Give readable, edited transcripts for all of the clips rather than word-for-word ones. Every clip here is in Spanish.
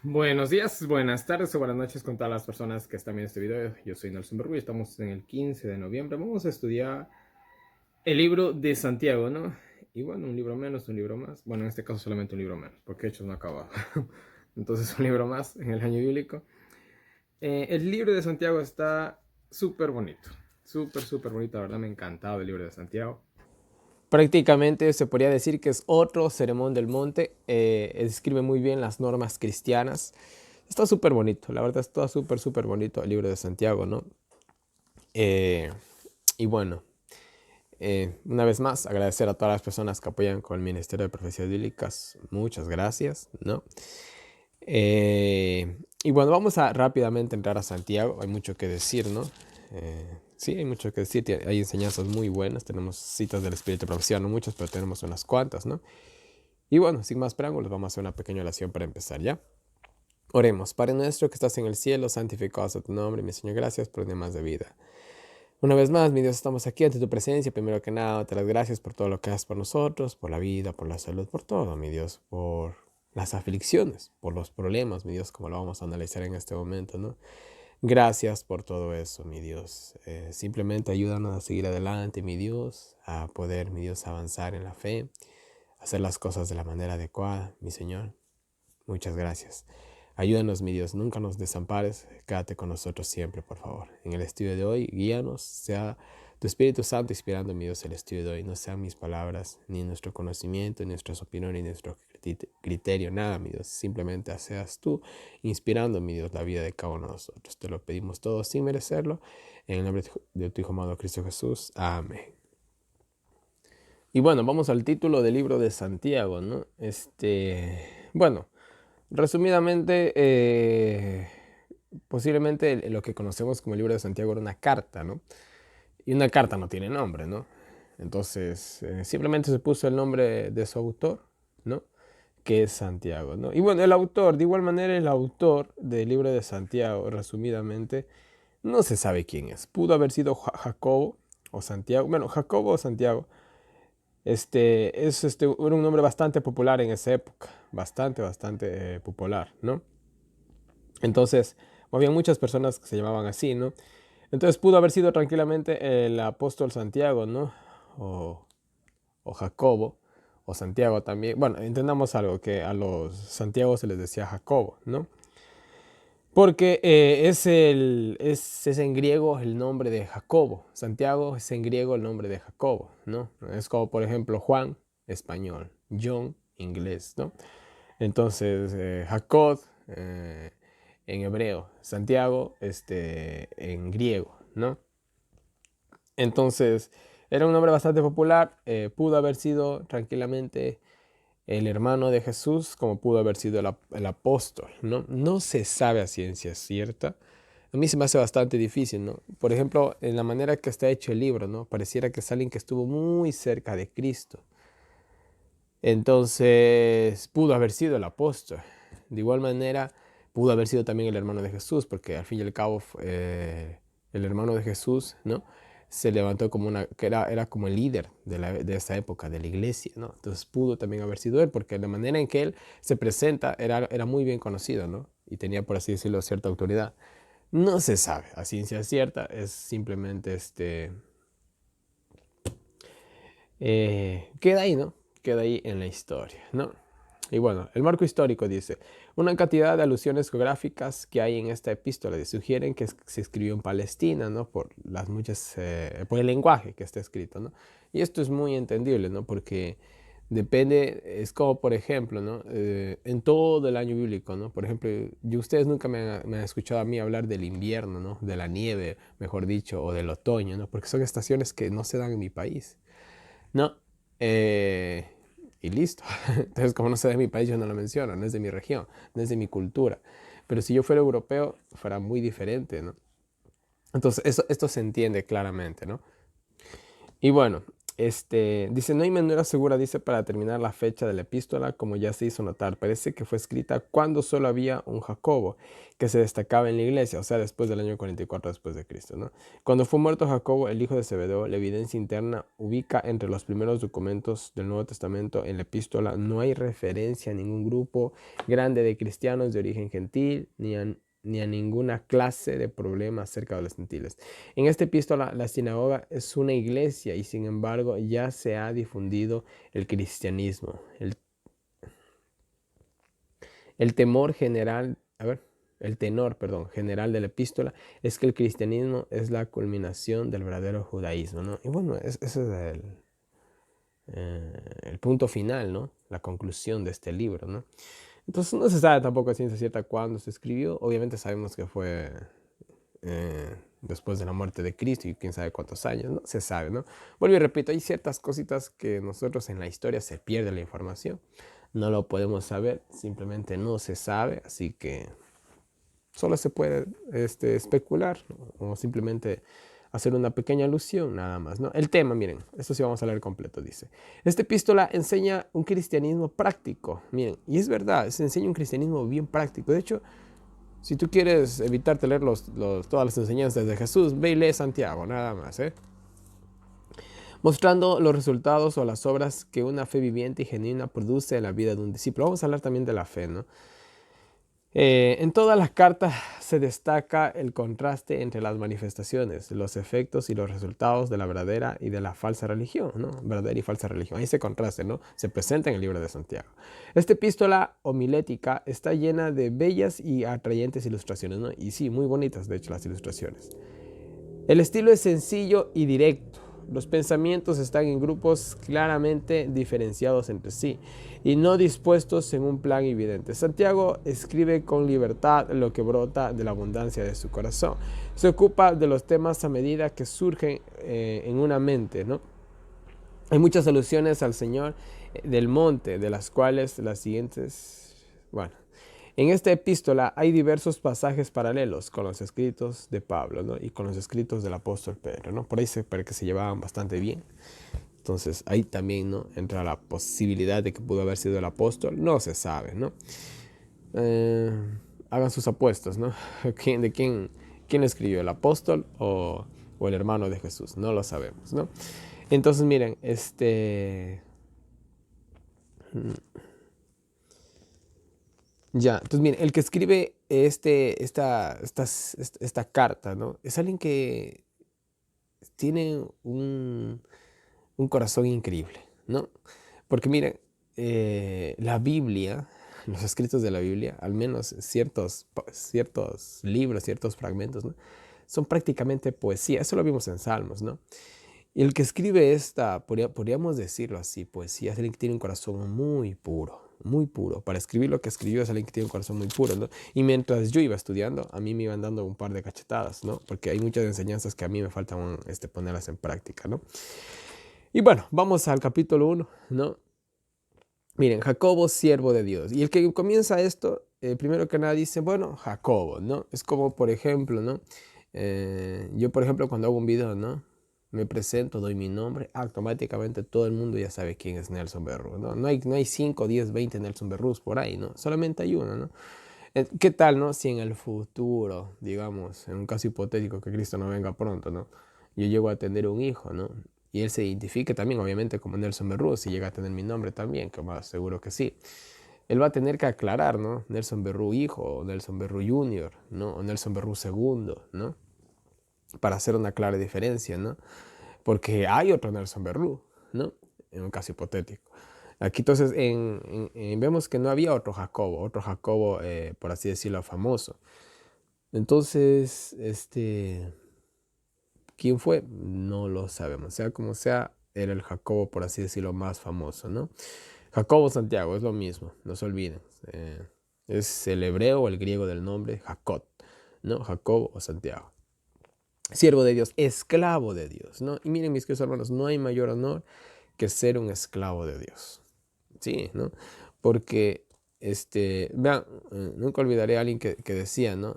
Buenos días, buenas tardes o buenas noches con todas las personas que están viendo este video. Yo soy Nelson Bergo y estamos en el 15 de noviembre. Vamos a estudiar el libro de Santiago, ¿no? Y bueno, un libro menos, un libro más. Bueno, en este caso solamente un libro menos, porque Hechos no ha acabado. Entonces un libro más en el año bíblico. El libro de Santiago está súper bonito. Súper bonito. La verdad me ha encantado el libro de Santiago. Prácticamente se podría decir que es otro sermón del monte. Describe muy bien las normas cristianas. Está súper bonito, la verdad está súper bonito el libro de Santiago, ¿no? Eh, y bueno, una vez más agradecer a todas las personas que apoyan con el Ministerio de Profecías Bíblicas. Muchas gracias, ¿no? Y bueno, vamos a rápidamente entrar a Santiago. Hay mucho que decir, ¿no? Sí, hay mucho que decir. Hay enseñanzas muy buenas. Tenemos citas del Espíritu de Profecía, no muchas, pero tenemos unas cuantas, ¿no? Y bueno, sin más preámbulos, vamos a hacer una pequeña oración para empezar, ¿ya? Oremos. Padre nuestro que estás en el cielo, santificado sea tu nombre, mi Señor, gracias por un día más de vida. Una vez más, mi Dios, estamos aquí ante tu presencia. Primero que nada, te las gracias por todo lo que haces por nosotros, por la vida, por la salud, por todo, mi Dios, por las aflicciones, por los problemas, mi Dios, como lo vamos a analizar en este momento, ¿no? Gracias por todo eso, mi Dios. Simplemente ayúdanos a seguir adelante, mi Dios, a poder, mi Dios, avanzar en la fe, hacer las cosas de la manera adecuada, mi Señor. Muchas gracias. Ayúdanos, mi Dios, nunca nos desampares, quédate con nosotros siempre, por favor. En el estudio de hoy, guíanos, sea tu Espíritu Santo inspirando, mi Dios, el estudio de hoy. No sean mis palabras, ni nuestro conocimiento, ni nuestras opiniones, ni nuestro criterio, nada, mi Dios. Simplemente seas tú inspirando, mi Dios, la vida de cada uno de nosotros. Te lo pedimos todo sin merecerlo. En el nombre de tu Hijo amado Cristo Jesús. Amén. Y bueno, vamos al título del libro de Santiago, ¿no? Bueno, resumidamente, posiblemente lo que conocemos como el libro de Santiago era una carta, ¿no? Y una carta no tiene nombre, ¿no? Entonces, simplemente se puso el nombre de su autor, ¿no? Que es Santiago, ¿no? Y bueno, el autor, de igual manera, el autor del libro de Santiago, resumidamente, no se sabe quién es. Pudo haber sido Jacobo o Santiago. Bueno, Jacobo o Santiago. Era un nombre bastante popular en esa época. Bastante popular, ¿no? Entonces, había muchas personas que se llamaban así, ¿no? Entonces pudo haber sido tranquilamente el apóstol Santiago, ¿no? O, o Jacobo, o Santiago también. Bueno, entendamos algo, que a los Santiago se les decía Jacobo, ¿no? Porque es en griego el nombre de Jacobo. Santiago es en griego el nombre de Jacobo, ¿no? Es como, por ejemplo, Juan, español, John, inglés, ¿no? Entonces, Jacob, en hebreo, Santiago, en griego, ¿no? Entonces, era un nombre bastante popular, pudo haber sido tranquilamente el hermano de Jesús, como pudo haber sido el apóstol, ¿no? No se sabe a ciencia cierta. A mí se me hace bastante difícil, ¿no? Por ejemplo, en la manera que está hecho el libro, ¿no? Pareciera que es alguien que estuvo muy cerca de Cristo. Entonces, pudo haber sido el apóstol. De igual manera, pudo haber sido también el hermano de Jesús, porque al fin y al cabo, el hermano de Jesús, ¿no? Se levantó como era como el líder de esa época, de la iglesia, ¿no? Entonces pudo también haber sido él, porque la manera en que él se presenta era muy bien conocido, ¿no? Y tenía, por así decirlo, cierta autoridad. No se sabe a ciencia cierta, es simplemente queda ahí, ¿no? Queda ahí en la historia, ¿no? Y bueno, el marco histórico dice, una cantidad de alusiones geográficas que hay en esta epístola sugieren que se escribió en Palestina, ¿no? Por el lenguaje que está escrito, ¿no? Y esto es muy entendible, ¿no? Porque depende, es como por ejemplo, ¿no? En todo el año bíblico, ¿no? Por ejemplo, ustedes nunca me han escuchado a mí hablar del invierno, ¿no? De la nieve, mejor dicho, o del otoño, ¿no? Porque son estaciones que no se dan en mi país. No. eh, y listo. Entonces, como no sé de mi país, yo no lo menciono, no es de mi región, no es de mi cultura. Pero si yo fuera europeo, fuera muy diferente, ¿no? Entonces, esto se entiende claramente, ¿no? Y bueno, Dice, no hay manera segura, dice, para determinar la fecha de la epístola, como ya se hizo notar. Parece que fue escrita cuando solo había un Jacobo, que se destacaba en la iglesia, o sea, después del año 44 después de Cristo, ¿no? Cuando fue muerto Jacobo, el hijo de Zebedeo, la evidencia interna ubica entre los primeros documentos del Nuevo Testamento en la epístola. No hay referencia a ningún grupo grande de cristianos de origen gentil, ni a ninguna clase de problema acerca de los gentiles. En esta epístola, la sinagoga es una iglesia y sin embargo ya se ha difundido el cristianismo. El temor general, el tenor, perdón, general de la epístola es que el cristianismo es la culminación del verdadero judaísmo, ¿no? Y bueno, ese es el punto final, ¿no? La conclusión de este libro, ¿no? Entonces no se sabe tampoco a ciencia cierta cuándo se escribió. Obviamente sabemos que fue después de la muerte de Cristo y quién sabe cuántos años, no se sabe, ¿no? Vuelvo y repito, hay ciertas cositas que nosotros en la historia se pierde la información, no lo podemos saber, simplemente no se sabe, así que solo se puede especular, ¿no? O simplemente hacer una pequeña alusión nada más, ¿no? El tema, miren, esto sí vamos a leer completo, dice. Esta epístola enseña un cristianismo práctico, miren, y es verdad, se enseña un cristianismo bien práctico. De hecho, si tú quieres evitarte leer todas las enseñanzas de Jesús, ve y lee Santiago, nada más, ¿eh? Mostrando los resultados o las obras que una fe viviente y genuina produce en la vida de un discípulo. Vamos a hablar también de la fe, ¿no? En todas las cartas se destaca el contraste entre las manifestaciones, los efectos y los resultados de la verdadera y de la falsa religión, ¿no? Verdadera y falsa religión. Ahí ese contraste, ¿no? Se presenta en el libro de Santiago. Esta epístola homilética está llena de bellas y atrayentes ilustraciones, ¿no? Y sí, muy bonitas, de hecho, las ilustraciones. El estilo es sencillo y directo. Los pensamientos están en grupos claramente diferenciados entre sí y no dispuestos en un plan evidente. Santiago escribe con libertad lo que brota de la abundancia de su corazón. Se ocupa de los temas a medida que surgen en una mente, ¿no? Hay muchas alusiones al Señor del monte, de las cuales las siguientes, bueno, en esta epístola hay diversos pasajes paralelos con los escritos de Pablo, ¿no? Y con los escritos del apóstol Pedro, ¿no? Por ahí se parece que se llevaban bastante bien. Entonces ahí también, ¿no? Entra la posibilidad de que pudo haber sido el apóstol. No se sabe, ¿no? Hagan sus apuestas, ¿no? ¿Quién lo escribió? ¿El apóstol o el hermano de Jesús? No lo sabemos, ¿no? Entonces miren, ya, entonces miren, el que escribe esta carta, ¿no? Es alguien que tiene un corazón increíble, ¿no? Porque miren, la Biblia, los escritos de la Biblia, al menos ciertos libros, ciertos fragmentos, ¿no? Son prácticamente poesía. Eso lo vimos en Salmos, ¿no? Y el que escribe podríamos decirlo así, poesía, es alguien que tiene un corazón muy puro, muy puro. Para escribir lo que escribió es alguien que tiene un corazón muy puro, ¿no? Y mientras yo iba estudiando, a mí me iban dando un par de cachetadas, ¿no? Porque hay muchas enseñanzas que a mí me faltan ponerlas en práctica, ¿no? Y bueno, vamos al capítulo 1, ¿no? Miren, Jacobo, siervo de Dios. Y el que comienza esto, primero que nada dice, bueno, Jacobo, ¿no? Es como, por ejemplo, ¿no? Yo, por ejemplo, cuando hago un video, ¿no? Me presento, doy mi nombre, automáticamente todo el mundo ya sabe quién es Nelson Berrú, ¿no? No hay 5, 10, 20 Nelson Berrús por ahí, ¿no? Solamente hay uno, ¿no? ¿Qué tal, no? Si en el futuro, digamos, en un caso hipotético que Cristo no venga pronto, ¿no? Yo llego a tener un hijo, ¿no? Y él se identifique también, obviamente, como Nelson Berrú, si llega a tener mi nombre también, que más seguro que sí. Él va a tener que aclarar, ¿no? Nelson Berrú hijo, o Nelson Berrú Junior, ¿no? O Nelson Berrú segundo, ¿no? Para hacer una clara diferencia, ¿no? Porque hay otro Nelson Berrú, ¿no? En un caso hipotético. Aquí entonces vemos que no había otro Jacobo, por así decirlo, famoso. Entonces, ¿quién fue? No lo sabemos. Sea como sea, era el Jacobo, por así decirlo, más famoso, ¿no? Jacobo Santiago, es lo mismo, no se olviden. Es el hebreo o el griego del nombre, Jacob, ¿no? Jacobo o Santiago. Siervo de Dios, esclavo de Dios, ¿no? Y miren, mis queridos hermanos, no hay mayor honor que ser un esclavo de Dios. Sí, ¿no? Porque, vean, nunca olvidaré a alguien que decía, ¿no?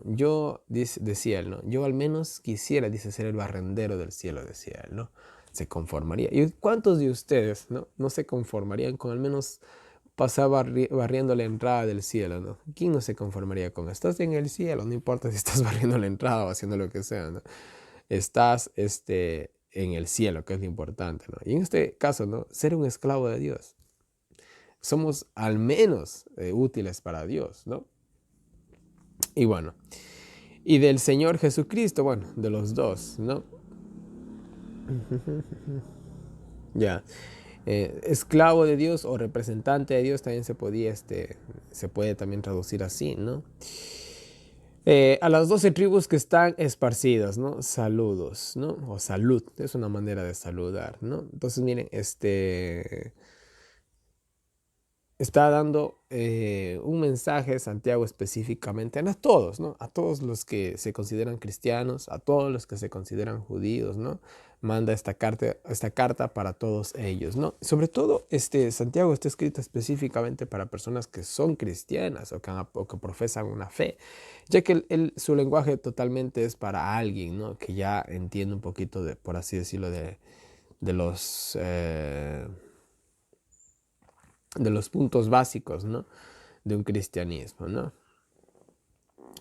Decía él, ¿no? Yo al menos quisiera, dice, ser el barrendero del cielo, decía él, ¿no? se conformaría. ¿Y cuántos de ustedes no se conformarían con al menos pasar barriendo la entrada del cielo, ¿no? ¿Quién no se conformaría con estás en el cielo? No importa si estás barriendo la entrada o haciendo lo que sea, ¿no? Estás en el cielo, que es lo importante, ¿no? Y en este caso, ¿no? Ser un esclavo de Dios. Somos al menos útiles para Dios, ¿no? Y bueno, y del Señor Jesucristo, bueno, de los dos, ¿no? Ya. Esclavo de Dios o representante de Dios también se puede también traducir así, ¿no? A las 12 tribus que están esparcidas, ¿no? Saludos, ¿no? O salud, es una manera de saludar, ¿no? Entonces, miren, está dando un mensaje Santiago específicamente a todos, ¿no? A todos los que se consideran cristianos, a todos los que se consideran judíos, ¿no? Manda esta carta para todos ellos, ¿no? Sobre todo, Santiago está escrito específicamente para personas que son cristianas o que profesan una fe, ya que su lenguaje totalmente es para alguien, ¿no? Que ya entiende un poquito de, por así decirlo, de los puntos básicos, ¿no? De un cristianismo, ¿no?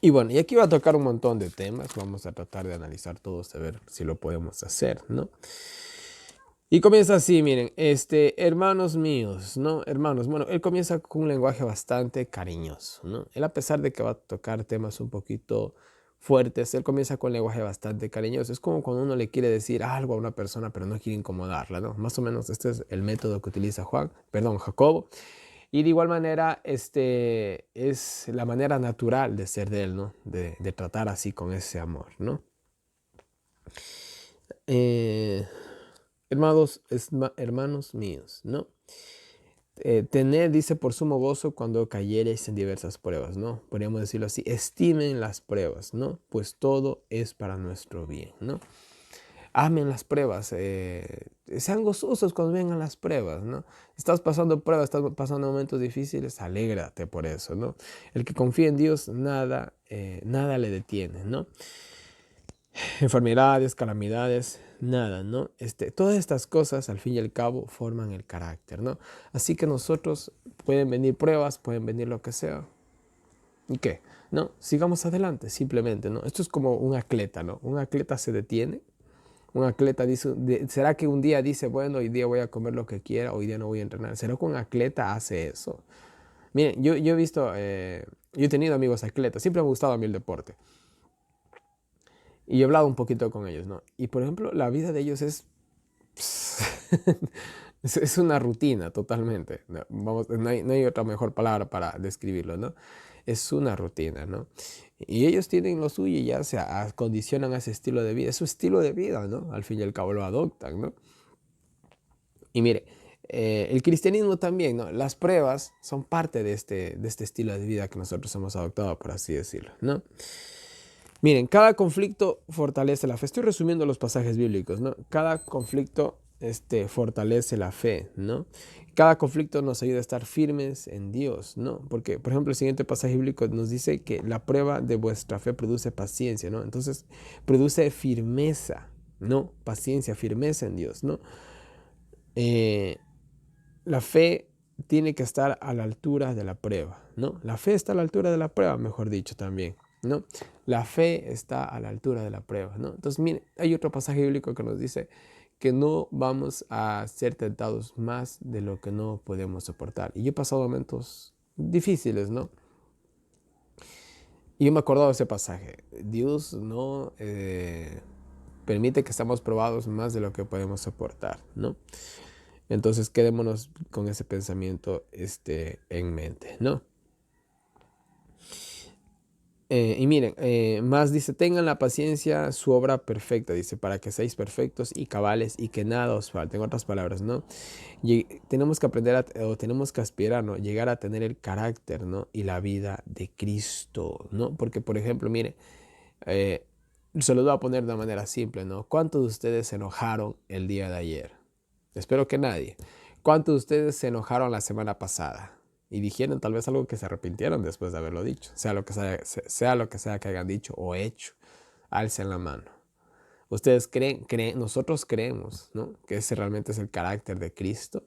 Y bueno, y aquí va a tocar un montón de temas, vamos a tratar de analizar todos, a ver si lo podemos hacer, ¿no? Y comienza así, miren, hermanos míos, ¿no? Hermanos, bueno, él comienza con un lenguaje bastante cariñoso, ¿no? Él, a pesar de que va a tocar temas un poquito fuertes, él comienza con un lenguaje bastante cariñoso. Es como cuando uno le quiere decir algo a una persona, pero no quiere incomodarla, ¿no? Más o menos este es el método que utiliza Jacobo. Y de igual manera, es la manera natural de ser de él, ¿no? De tratar así con ese amor, ¿no? Eh, hermanos míos, ¿no? Tened, dice, por sumo gozo cuando cayereis en diversas pruebas, ¿no? Podríamos decirlo así, estimen las pruebas, ¿no? Pues todo es para nuestro bien, ¿no? Amen las pruebas, sean gozosos cuando vengan las pruebas, ¿no? Estás pasando pruebas, estás pasando momentos difíciles, alégrate por eso, ¿no? El que confía en Dios, nada le detiene, ¿no? Enfermedades, calamidades, nada, ¿no? Todas estas cosas, al fin y al cabo, forman el carácter, ¿no? Así que nosotros, pueden venir pruebas, pueden venir lo que sea. ¿Y qué? ¿No? Sigamos adelante, simplemente, ¿no? Esto es como un atleta, ¿no? Un atleta se detiene. Un atleta dice, ¿será que un día dice, bueno, hoy día voy a comer lo que quiera, hoy día no voy a entrenar? ¿Será que un atleta hace eso? Miren, yo he visto, yo he tenido amigos atletas, siempre me ha gustado a mí el deporte. Y he hablado un poquito con ellos, ¿no? Y por ejemplo, la vida de ellos es es una rutina totalmente. No hay otra mejor palabra para describirlo, ¿no? Es una rutina, ¿no? Y ellos tienen lo suyo y ya se acondicionan a ese estilo de vida. Es su estilo de vida, ¿no? Al fin y al cabo lo adoptan, ¿no? Y mire, el cristianismo también, ¿no? Las pruebas son parte de este estilo de vida que nosotros hemos adoptado, por así decirlo, ¿no? Miren, cada conflicto fortalece la fe. Estoy resumiendo los pasajes bíblicos, ¿no? Cada conflicto fortalece la fe, ¿no? Cada conflicto nos ayuda a estar firmes en Dios, ¿no? Porque, por ejemplo, el siguiente pasaje bíblico nos dice que la prueba de vuestra fe produce paciencia, ¿no? Entonces, produce firmeza, ¿no? Paciencia, firmeza en Dios, ¿no? La fe tiene que estar a la altura de la prueba, ¿no? La fe está a la altura de la prueba, mejor dicho también, ¿no? La fe está a la altura de la prueba, ¿no? Entonces, miren, hay otro pasaje bíblico que nos dice que no vamos a ser tentados más de lo que no podemos soportar. Y yo he pasado momentos difíciles, ¿no? Y yo me he acordado de ese pasaje. Dios no permite que estemos probados más de lo que podemos soportar, ¿no? Entonces quedémonos con ese pensamiento en mente, ¿no? Y miren, más dice, tengan la paciencia, su obra perfecta, dice, para que seáis perfectos y cabales y que nada os falte. En otras palabras, ¿no? Y tenemos que aprender o tenemos que aspirar, ¿no? Llegar a tener el carácter, ¿no? Y la vida de Cristo, ¿no? Porque, por ejemplo, mire, eh, se lo voy a poner de una manera simple, ¿no? ¿Cuántos de ustedes se enojaron el día de ayer? Espero que nadie. ¿Cuántos de ustedes se enojaron la semana pasada? Y dijeron tal vez algo que se arrepintieron después de haberlo dicho. Sea lo que sea que hayan dicho o hecho. Alcen la mano. ¿Ustedes creen, nosotros creemos, ¿no?, que ese realmente es el carácter de Cristo?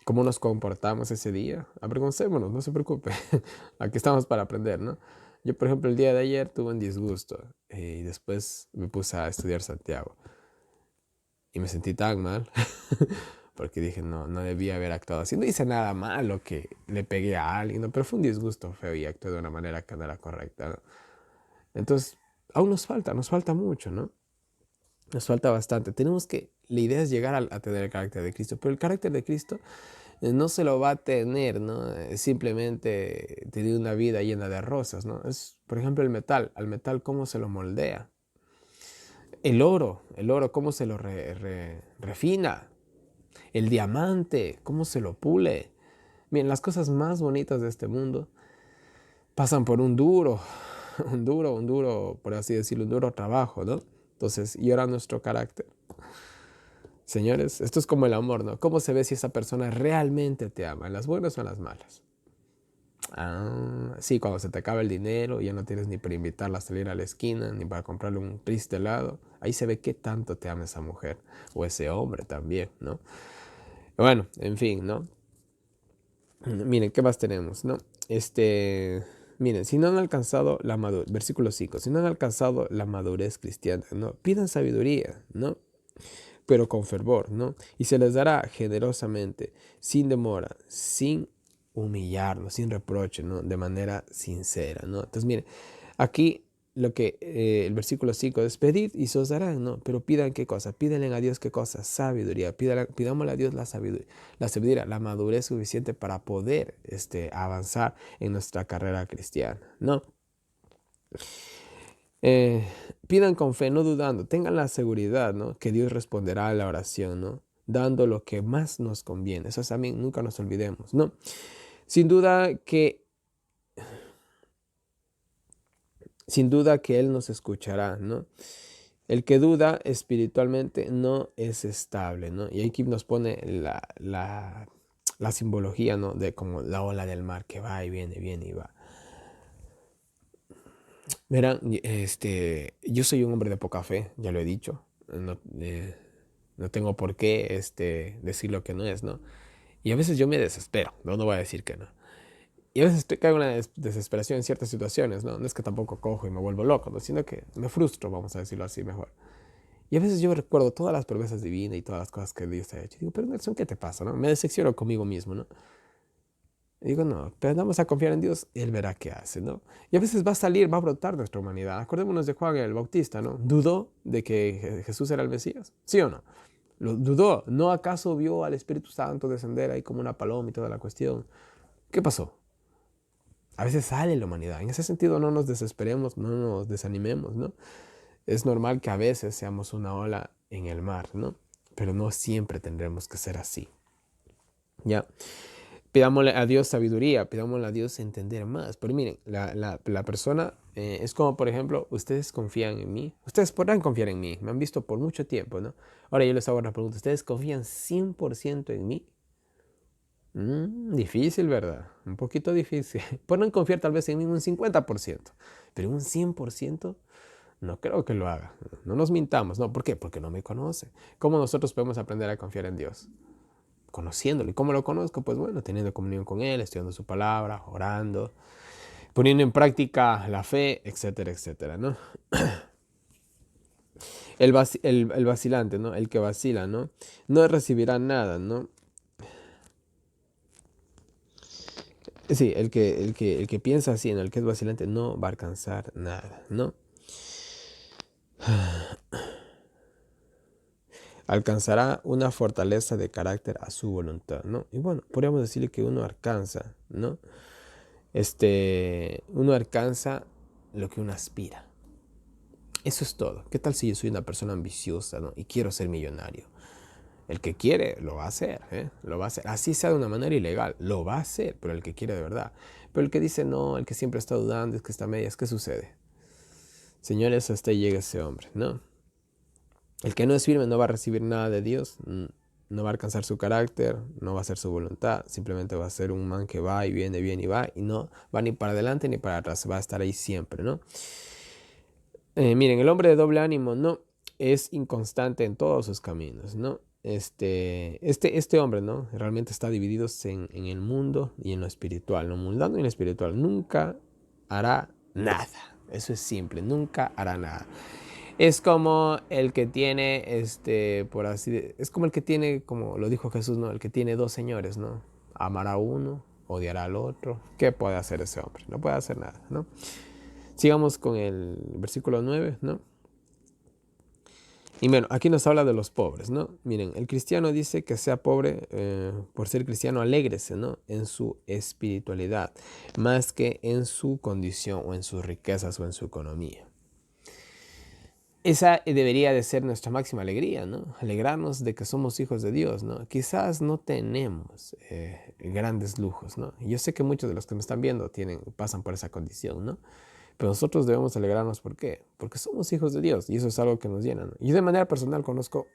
¿Cómo nos comportamos ese día? Avergoncémonos, no se preocupe. Aquí estamos para aprender, ¿no? Yo, por ejemplo, el día de ayer tuve un disgusto y después me puse a estudiar Santiago. Y me sentí tan mal porque dije, no debía haber actuado así. No hice nada malo que le pegué a alguien, ¿no? Pero fue un disgusto feo y actué de una manera que no era correcta, ¿no? Entonces, aún nos falta mucho, ¿no? Nos falta bastante. La idea es llegar a tener el carácter de Cristo, pero el carácter de Cristo no se lo va a tener, ¿no? Simplemente tener una vida llena de rosas, ¿no? Es, por ejemplo, al metal, ¿cómo se lo moldea? El oro, ¿cómo se lo refina? El diamante, ¿cómo se lo pule? Miren, las cosas más bonitas de este mundo pasan por un duro, un duro, por así decirlo, un duro trabajo, ¿no? Entonces, y ahora nuestro carácter. Señores, esto es como el amor, ¿no? ¿Cómo se ve si esa persona realmente te ama, en las buenas o en las malas? Ah, sí, cuando se te acaba el dinero, ya no tienes ni para invitarla a salir a la esquina, ni para comprarle un triste helado. Ahí se ve qué tanto te ama esa mujer, o ese hombre también, ¿no? Bueno, en fin, ¿no? Miren, ¿qué más tenemos, no? Miren, si no han alcanzado la madurez, versículo 5, si no han alcanzado la madurez cristiana, ¿no? Pidan sabiduría, ¿no? Pero con fervor, ¿no? Y se les dará generosamente, sin demora, sin humillarnos, sin reproche, ¿no? De manera sincera, ¿no? Entonces, miren, aquí el versículo 5 es: pedid y se os darán, ¿no? Pero pidan qué cosa, pídanle a Dios qué cosa, sabiduría, pidámosle a Dios la sabiduría, la madurez suficiente para poder avanzar en nuestra carrera cristiana, ¿no? Eh, Pidan con fe, no dudando, tengan la seguridad, ¿no?, que Dios responderá a la oración, ¿no?, dando lo que más nos conviene. Eso también nunca nos olvidemos, ¿no? Sin duda que, sin duda que Él nos escuchará, ¿no? El que duda espiritualmente no es estable, ¿no? Y aquí nos pone la simbología, ¿no?, de como la ola del mar que va y viene y va. Verán, yo soy un hombre de poca fe, ya lo he dicho. No tengo por qué decir lo que no es, ¿no? Y a veces yo me desespero, no voy a decir que no. Y a veces caigo en una desesperación en ciertas situaciones, ¿no? No es que tampoco cojo y me vuelvo loco, ¿no?, sino que me frustro, vamos a decirlo así mejor. Y a veces yo recuerdo todas las promesas divinas y todas las cosas que Dios ha hecho. Y digo, pero Nelson, ¿qué te pasa, no? Me decepciono conmigo mismo, ¿no? Y digo, no, pero vamos a confiar en Dios, Él verá qué hace, ¿no? Y a veces va a brotar nuestra humanidad. Acordémonos de Juan el Bautista, ¿no? ¿Dudó de que Jesús era el Mesías? ¿Sí o no? Lo dudó. ¿No acaso vio al Espíritu Santo descender ahí como una paloma y toda la cuestión? ¿Qué pasó? A veces sale la humanidad. En ese sentido, no nos desesperemos, no nos desanimemos, ¿no? Es normal que a veces seamos una ola en el mar, ¿no? Pero no siempre tendremos que ser así, ¿ya? Pidámosle a Dios sabiduría, pidámosle a Dios entender más. Pero miren, la persona es como, por ejemplo, ustedes confían en mí. Ustedes podrán confiar en mí. Me han visto por mucho tiempo, ¿no? Ahora yo les hago una pregunta. ¿Ustedes confían 100% en mí? Difícil, ¿verdad? Un poquito difícil. Podrán confiar tal vez en mí un 50%, pero un 100% no creo que lo haga. No nos mintamos, ¿no? ¿Por qué? Porque no me conoce. ¿Cómo nosotros podemos aprender a confiar en Dios? Conociéndolo. ¿Y cómo lo conozco? Pues bueno, teniendo comunión con Él, estudiando su palabra, orando, poniendo en práctica la fe, etcétera, etcétera, ¿no? El vacilante, ¿no? El que vacila, ¿no? No recibirá nada, ¿no? Sí, el que piensa así, ¿no?, el que es vacilante, no va a alcanzar nada, ¿no? Alcanzará una fortaleza de carácter a su voluntad, ¿no? Y bueno, podríamos decirle que uno alcanza, ¿no? Uno alcanza lo que uno aspira. Eso es todo. ¿Qué tal si yo soy una persona ambiciosa, ¿no?, y quiero ser millonario? El que quiere lo va a hacer, ¿eh? Lo va a hacer. Así sea de una manera ilegal, lo va a hacer, pero el que quiere de verdad. Pero el que dice no, el que siempre está dudando, es que está a medias, ¿qué sucede? Señores, hasta ahí llega ese hombre, ¿no? El que no es firme no va a recibir nada de Dios, no va a alcanzar su carácter, no va a hacer su voluntad, simplemente va a ser un man que va y viene y va, y no va ni para adelante ni para atrás, va a estar ahí siempre, ¿no? Miren, el hombre de doble ánimo no es inconstante en todos sus caminos, ¿no? Este hombre, ¿no? Realmente está dividido en el mundo y en lo espiritual, lo mundano y lo espiritual. Nunca hará nada. Eso es simple, nunca hará nada. Es como el que tiene, es como el que tiene, como lo dijo Jesús, ¿no? El que tiene dos señores, ¿no? Amará a uno, odiará al otro. ¿Qué puede hacer ese hombre? No puede hacer nada, ¿no? Sigamos con el versículo 9, ¿no? Y bueno, aquí nos habla de los pobres, ¿no? Miren, el cristiano dice que sea pobre por ser cristiano, alégrese, ¿no? En su espiritualidad, más que en su condición o en sus riquezas o en su economía. Esa debería de ser nuestra máxima alegría, ¿no? Alegrarnos de que somos hijos de Dios, ¿no? Quizás no tenemos grandes lujos, ¿no? Yo sé que muchos de los que me están viendo pasan por esa condición, ¿no? Pero nosotros debemos alegrarnos, ¿por qué? Porque somos hijos de Dios y eso es algo que nos llena, ¿no? Yo de manera personal conozco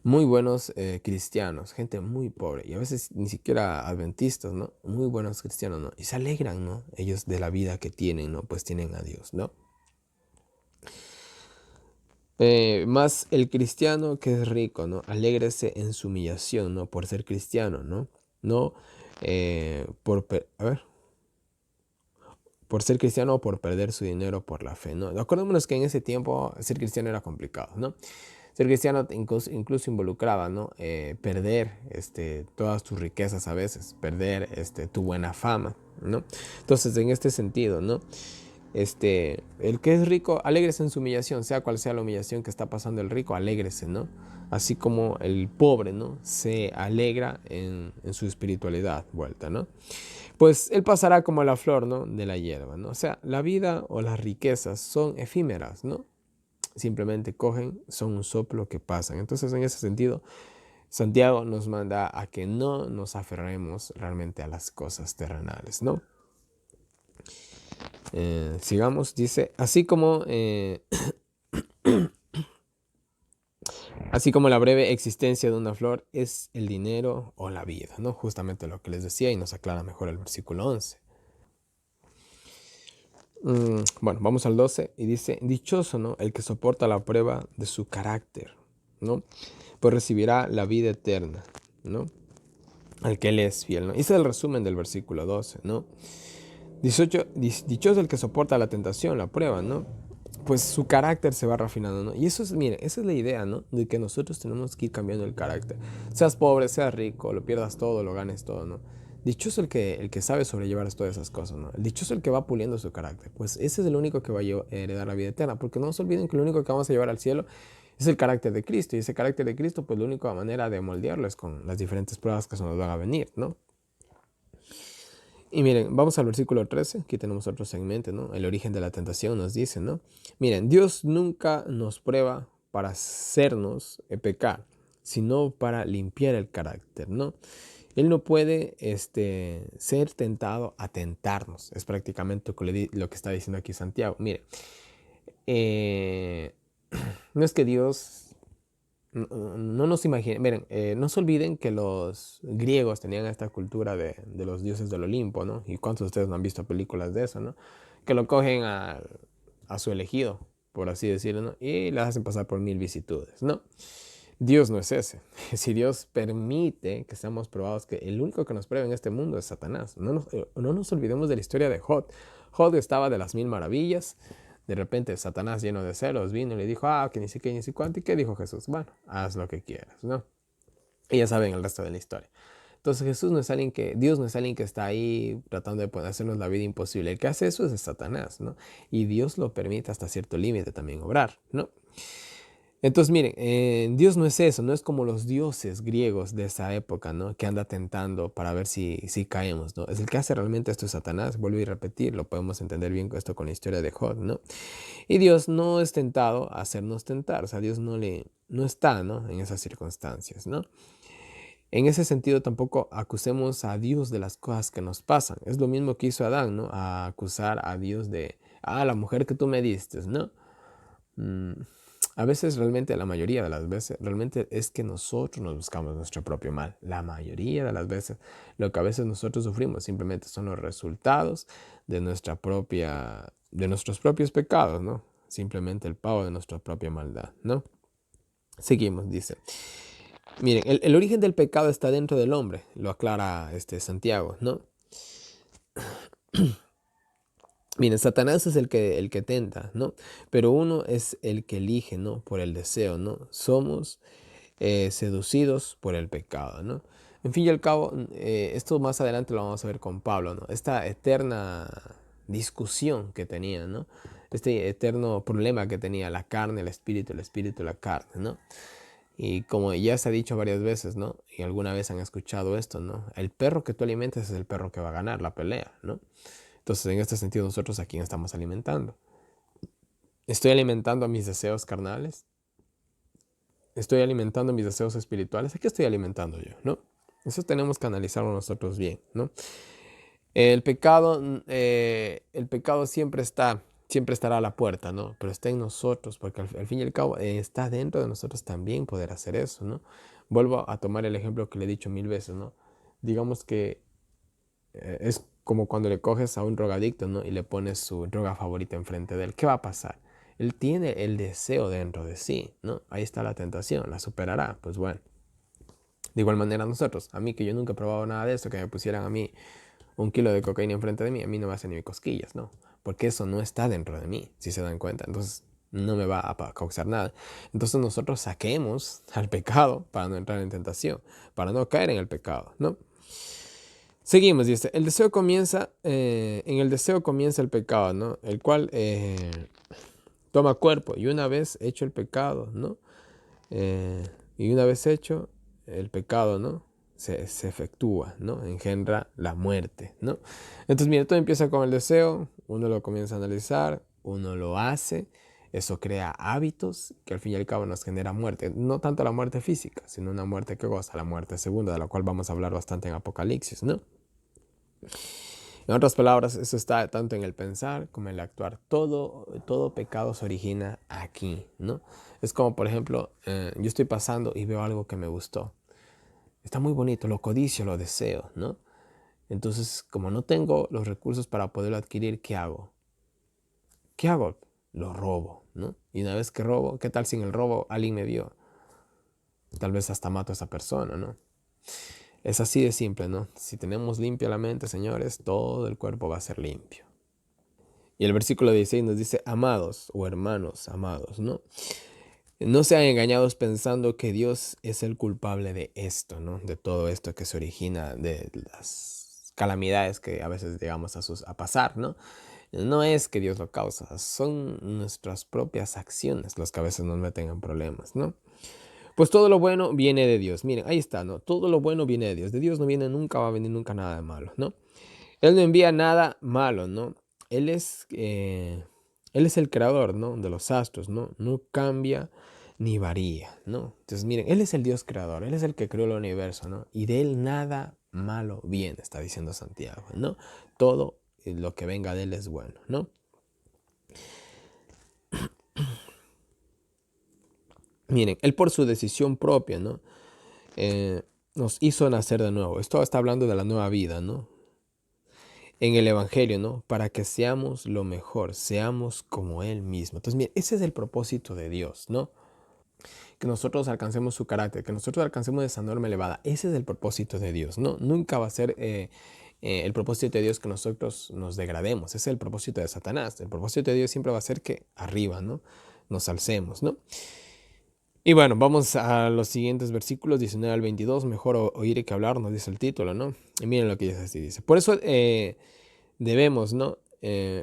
muy buenos cristianos, gente muy pobre y a veces ni siquiera adventistas, ¿no? Muy buenos cristianos, ¿no? Y se alegran, ¿no? Ellos de la vida que tienen, ¿no? Pues tienen a Dios, ¿no? Más el cristiano que es rico, ¿no? Alégrese en su humillación, ¿no? Por ser cristiano, ¿no? No por ser cristiano o por perder su dinero por la fe, ¿no? Acordémonos que en ese tiempo ser cristiano era complicado, ¿no? Ser cristiano incluso involucraba, ¿no? Perder todas tus riquezas a veces, perder tu buena fama, ¿no? Entonces, en este sentido, ¿no? El que es rico, alégrese en su humillación, sea cual sea la humillación que está pasando el rico, alégrese, ¿no? Así como el pobre, ¿no? Se alegra en su espiritualidad vuelta, ¿no? Pues él pasará como la flor, ¿no? De la hierba, ¿no? O sea, la vida o las riquezas son efímeras, ¿no? Simplemente cogen, son un soplo que pasan. Entonces, en ese sentido, Santiago nos manda a que no nos aferremos realmente a las cosas terrenales, ¿no? Sigamos, dice, así como la breve existencia de una flor es el dinero o la vida, ¿no? Justamente lo que les decía y nos aclara mejor el versículo 11. Bueno, vamos al 12 y dice, dichoso, ¿no? El que soporta la prueba de su carácter, ¿no? Pues recibirá la vida eterna, ¿no? Al que él es fiel, ¿no? Ese es el resumen del versículo 12, ¿no? Dichoso el que soporta la tentación, la prueba, ¿no? Pues su carácter se va refinando, ¿no? Y eso es, mire, esa es la idea, ¿no? De que nosotros tenemos que ir cambiando el carácter. Seas pobre, seas rico, lo pierdas todo, lo ganes todo, ¿no? Dichoso el que sabe sobrellevar todas esas cosas, ¿no? El dichoso el que va puliendo su carácter. Pues ese es el único que va a heredar la vida eterna. Porque no se olviden que lo único que vamos a llevar al cielo es el carácter de Cristo. Y ese carácter de Cristo, pues la única manera de moldearlo es con las diferentes pruebas que se nos van a venir, ¿no? Y miren, vamos al versículo 13, aquí tenemos otro segmento, ¿no? El origen de la tentación nos dice, ¿no? Miren, Dios nunca nos prueba para hacernos pecar, sino para limpiar el carácter, ¿no? Él no puede ser tentado a tentarnos, es prácticamente lo que está diciendo aquí Santiago. Miren, eh, no es que Dios no nos imaginen, miren, no se olviden que los griegos tenían esta cultura de los dioses del Olimpo, ¿no? Y cuántos de ustedes no han visto películas de eso, ¿no? Que lo cogen a su elegido, por así decirlo, ¿no? Y le hacen pasar por 1000 vicitudes, ¿no? Dios no es ese. Si Dios permite que seamos probados, que el único que nos prueba en este mundo es Satanás. No nos olvidemos de la historia de Jod. Jod estaba de las 1000 maravillas. De repente Satanás, lleno de celos, vino y le dijo, que ni sé qué, ni sé cuánto. ¿Y qué dijo Jesús? Bueno, haz lo que quieras, ¿no? Y ya saben el resto de la historia. Entonces Dios no es alguien que está ahí tratando de hacernos la vida imposible. El que hace eso es Satanás, ¿no? Y Dios lo permite hasta cierto límite también obrar, ¿no? Entonces, miren, Dios no es eso, no es como los dioses griegos de esa época, ¿no? Que anda tentando para ver si caemos, ¿no? Es el que hace realmente esto es Satanás, vuelvo a repetir, lo podemos entender bien esto con la historia de Job, ¿no? Y Dios no es tentado a hacernos tentar, o sea, Dios no está, ¿no? En esas circunstancias, ¿no? En ese sentido, tampoco acusemos a Dios de las cosas que nos pasan. Es lo mismo que hizo Adán, ¿no? A acusar a Dios de, la mujer que tú me diste, ¿no? Mm, A veces realmente, la mayoría de las veces, realmente es que nosotros nos buscamos nuestro propio mal. La mayoría de las veces, lo que a veces nosotros sufrimos simplemente son los resultados de nuestra propia de nuestros propios pecados, ¿no? Simplemente el pago de nuestra propia maldad, ¿no? Seguimos, dice. Miren, el origen del pecado está dentro del hombre, lo aclara Santiago, ¿no? Miren, Satanás es el que tenta, ¿no? Pero uno es el que elige, ¿no? Por el deseo, ¿no? Somos seducidos por el pecado, ¿no? En fin y al cabo, esto más adelante lo vamos a ver con Pablo, ¿no? Esta eterna discusión que tenía, ¿no? Este eterno problema que tenía la carne, el espíritu, la carne, ¿no? Y como ya se ha dicho varias veces, ¿no? Y alguna vez han escuchado esto, ¿no? El perro que tú alimentes es el perro que va a ganar la pelea, ¿no? Entonces, en este sentido, nosotros a quién estamos alimentando. ¿Estoy alimentando a mis deseos carnales? ¿Estoy alimentando mis deseos espirituales? ¿A qué estoy alimentando yo, no? Eso tenemos que analizarlo nosotros bien, ¿no? El pecado siempre estará a la puerta, ¿no? Pero está en nosotros, porque al fin y al cabo está dentro de nosotros también poder hacer eso, ¿no? Vuelvo a tomar el ejemplo que le he dicho 1000 veces, ¿no? Digamos que es como cuando le coges a un drogadicto, ¿no? Y le pones su droga favorita enfrente de él. ¿Qué va a pasar? Él tiene el deseo dentro de sí, ¿no? Ahí está la tentación, la superará. Pues bueno. De igual manera nosotros, a mí que yo nunca he probado nada de eso, que me pusieran a mí 1 kilo de cocaína enfrente de mí, a mí no me hacen ni cosquillas, ¿no? Porque eso no está dentro de mí, si se dan cuenta. Entonces no me va a causar nada. Entonces nosotros saquemos al pecado para no entrar en tentación, para no caer en el pecado, ¿no? Seguimos, dice, en el deseo comienza el pecado, ¿no? El cual toma cuerpo y una vez hecho el pecado, ¿no? Y una vez hecho el pecado, ¿no? Se efectúa, ¿no? Engendra la muerte, ¿no? Entonces, mira, todo empieza con el deseo, uno lo comienza a analizar, uno lo hace, eso crea hábitos que al fin y al cabo nos genera muerte. No tanto la muerte física, sino una muerte que goza, la muerte segunda, de la cual vamos a hablar bastante en Apocalipsis, ¿no? En otras palabras, eso está tanto en el pensar como en el actuar. Todo pecado se origina aquí, ¿no? Es como, por ejemplo, yo estoy pasando y veo algo que me gustó. Está muy bonito, lo codicio, lo deseo, ¿no? Entonces, como no tengo los recursos para poderlo adquirir, ¿qué hago? ¿Qué hago? Lo robo, ¿no? Y una vez que robo, ¿qué tal si en el robo alguien me vio? Tal vez hasta mato a esa persona, ¿no? Es así de simple, ¿no? Si tenemos limpia la mente, señores, todo el cuerpo va a ser limpio. Y el versículo 16 nos dice, amados o hermanos amados, ¿no? No sean engañados pensando que Dios es el culpable de esto, ¿no? De todo esto que se origina de las calamidades que a veces llegamos a pasar, ¿no? No es que Dios lo causa, son nuestras propias acciones las que a veces nos meten en problemas, ¿no? Pues todo lo bueno viene de Dios. Miren, ahí está, ¿no? Todo lo bueno viene de Dios. De Dios no viene nunca, va a venir nunca nada de malo, ¿no? Él no envía nada malo, ¿no? Él es, eh, él es el creador, ¿no? De los astros, ¿no? No cambia ni varía, ¿no? Entonces, miren, Él es el Dios creador, Él es el que creó el universo, ¿no? Y de Él nada malo viene, está diciendo Santiago, ¿no? Todo lo que venga de Él es bueno, ¿no? Miren, Él por su decisión propia, ¿no? Nos hizo nacer de nuevo. Esto está hablando de la nueva vida, ¿no? En el Evangelio, ¿no? Para que seamos lo mejor, seamos como Él mismo. Entonces, mire, ese es el propósito de Dios, ¿no? Que nosotros alcancemos su carácter, que nosotros alcancemos esa norma elevada. Ese es el propósito de Dios, ¿no? Nunca va a ser el propósito de Dios que nosotros nos degrademos. Ese es el propósito de Satanás. El propósito de Dios siempre va a ser que arriba, ¿no? Nos alcemos, ¿no? Y bueno, vamos a los siguientes versículos, 19 al 22. Mejor oír que hablar, nos dice el título, ¿no? Y miren lo que dice así, dice. Por eso debemos, ¿no?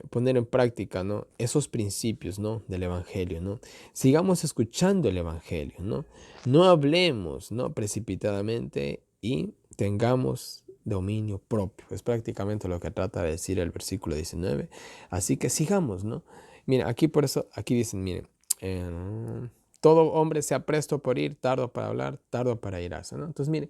Poner en práctica, ¿no? Esos principios, ¿no? Del Evangelio, ¿no? Sigamos escuchando el Evangelio, ¿no? No hablemos, ¿no? Precipitadamente y tengamos dominio propio. Es prácticamente lo que trata de decir el versículo 19. Así que sigamos, ¿no? Miren, aquí por eso, aquí dicen, miren, todo hombre sea presto por ir, tardo para hablar, tardo para irarse, ¿no? Entonces, miren,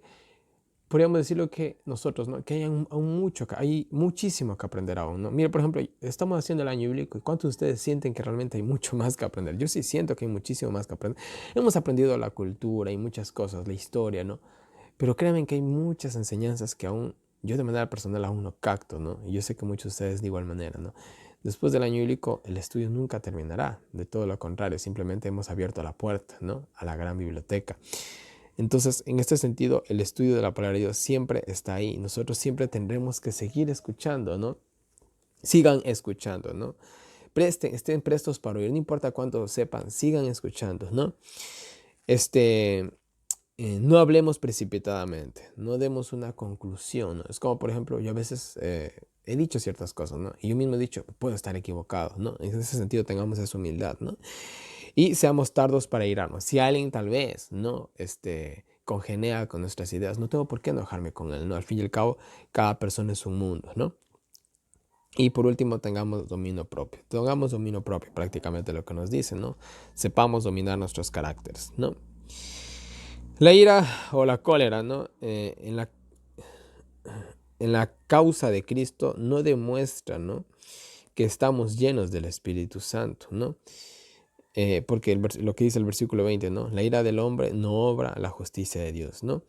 podríamos decirlo que nosotros, ¿no? Que hay aún mucho, hay muchísimo que aprender aún, ¿no? Mira, por ejemplo, estamos haciendo el año bíblico y ¿cuántos de ustedes sienten que realmente hay mucho más que aprender? Yo sí siento que hay muchísimo más que aprender. Hemos aprendido la cultura y muchas cosas, la historia, ¿no? Pero créanme que hay muchas enseñanzas que aún yo de manera personal aún no capto, ¿no? Y yo sé que muchos de ustedes de igual manera, ¿no? Después del año bíblico, el estudio nunca terminará. De todo lo contrario, simplemente hemos abierto la puerta, ¿no?, a la gran biblioteca. Entonces, en este sentido, el estudio de la palabra de Dios siempre está ahí. Nosotros siempre tendremos que seguir escuchando, ¿no? Sigan escuchando, ¿no? Estén prestos para oír, no importa cuánto sepan, sigan escuchando, ¿no? No hablemos precipitadamente, no demos una conclusión, ¿no? Es como, por ejemplo, yo a veces he dicho ciertas cosas, ¿no? Y yo mismo he dicho, puedo estar equivocado, ¿no? En ese sentido tengamos esa humildad, ¿no? Y seamos tardos para irnos. Si alguien tal vez, ¿no?, congenea con nuestras ideas, no tengo por qué enojarme con él, ¿no? Al fin y al cabo, cada persona es un mundo, ¿no? Y por último, tengamos dominio propio. Tengamos dominio propio, prácticamente lo que nos dice, ¿no? Sepamos dominar nuestros caracteres, ¿no? La ira o la cólera, ¿no? En la causa de Cristo no demuestra, ¿no?, que estamos llenos del Espíritu Santo, ¿no? Porque lo que dice el versículo 20, ¿no? La ira del hombre no obra la justicia de Dios, ¿no?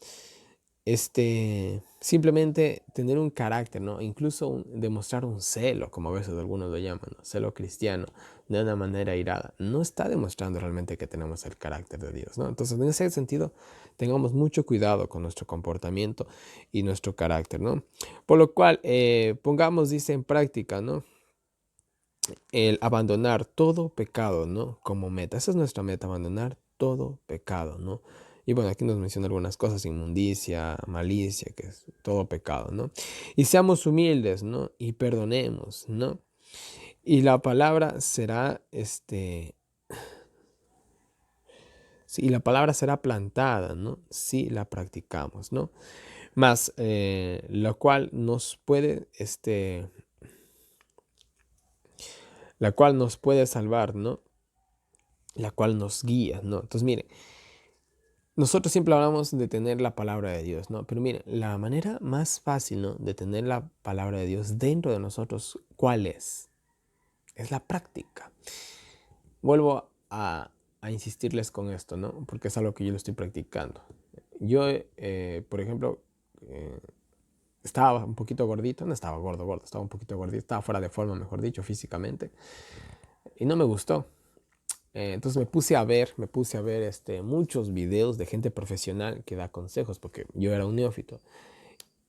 Simplemente tener un carácter, ¿no? Incluso demostrar un celo, como a veces algunos lo llaman, ¿no?, celo cristiano, de una manera irada, no está demostrando realmente que tenemos el carácter de Dios, ¿no? Entonces, en ese sentido, tengamos mucho cuidado con nuestro comportamiento y nuestro carácter, ¿no? Por lo cual, pongamos, dice, en práctica, ¿no?, el abandonar todo pecado, ¿no?, como meta. Esa es nuestra meta, abandonar todo pecado, ¿no? Y bueno, aquí nos menciona algunas cosas: inmundicia, malicia, que es todo pecado, ¿no? Y seamos humildes, ¿no? Y perdonemos, ¿no? Y la palabra será, sí, la palabra será plantada, ¿no?, si la practicamos, ¿no? Más, lo cual nos puede, la cual nos puede salvar, ¿no? La cual nos guía, ¿no? Entonces, miren, nosotros siempre hablamos de tener la palabra de Dios, ¿no? Pero miren, la manera más fácil, ¿no?, de tener la palabra de Dios dentro de nosotros, ¿cuál es? Es la práctica. Vuelvo a insistirles con esto, ¿no? Porque es algo que yo lo estoy practicando. Yo, por ejemplo, estaba un poquito gordito, no estaba gordo, estaba un poquito gordito, estaba fuera de forma, mejor dicho, físicamente, y no me gustó. Entonces me puse a ver muchos videos de gente profesional que da consejos, porque yo era un neófito.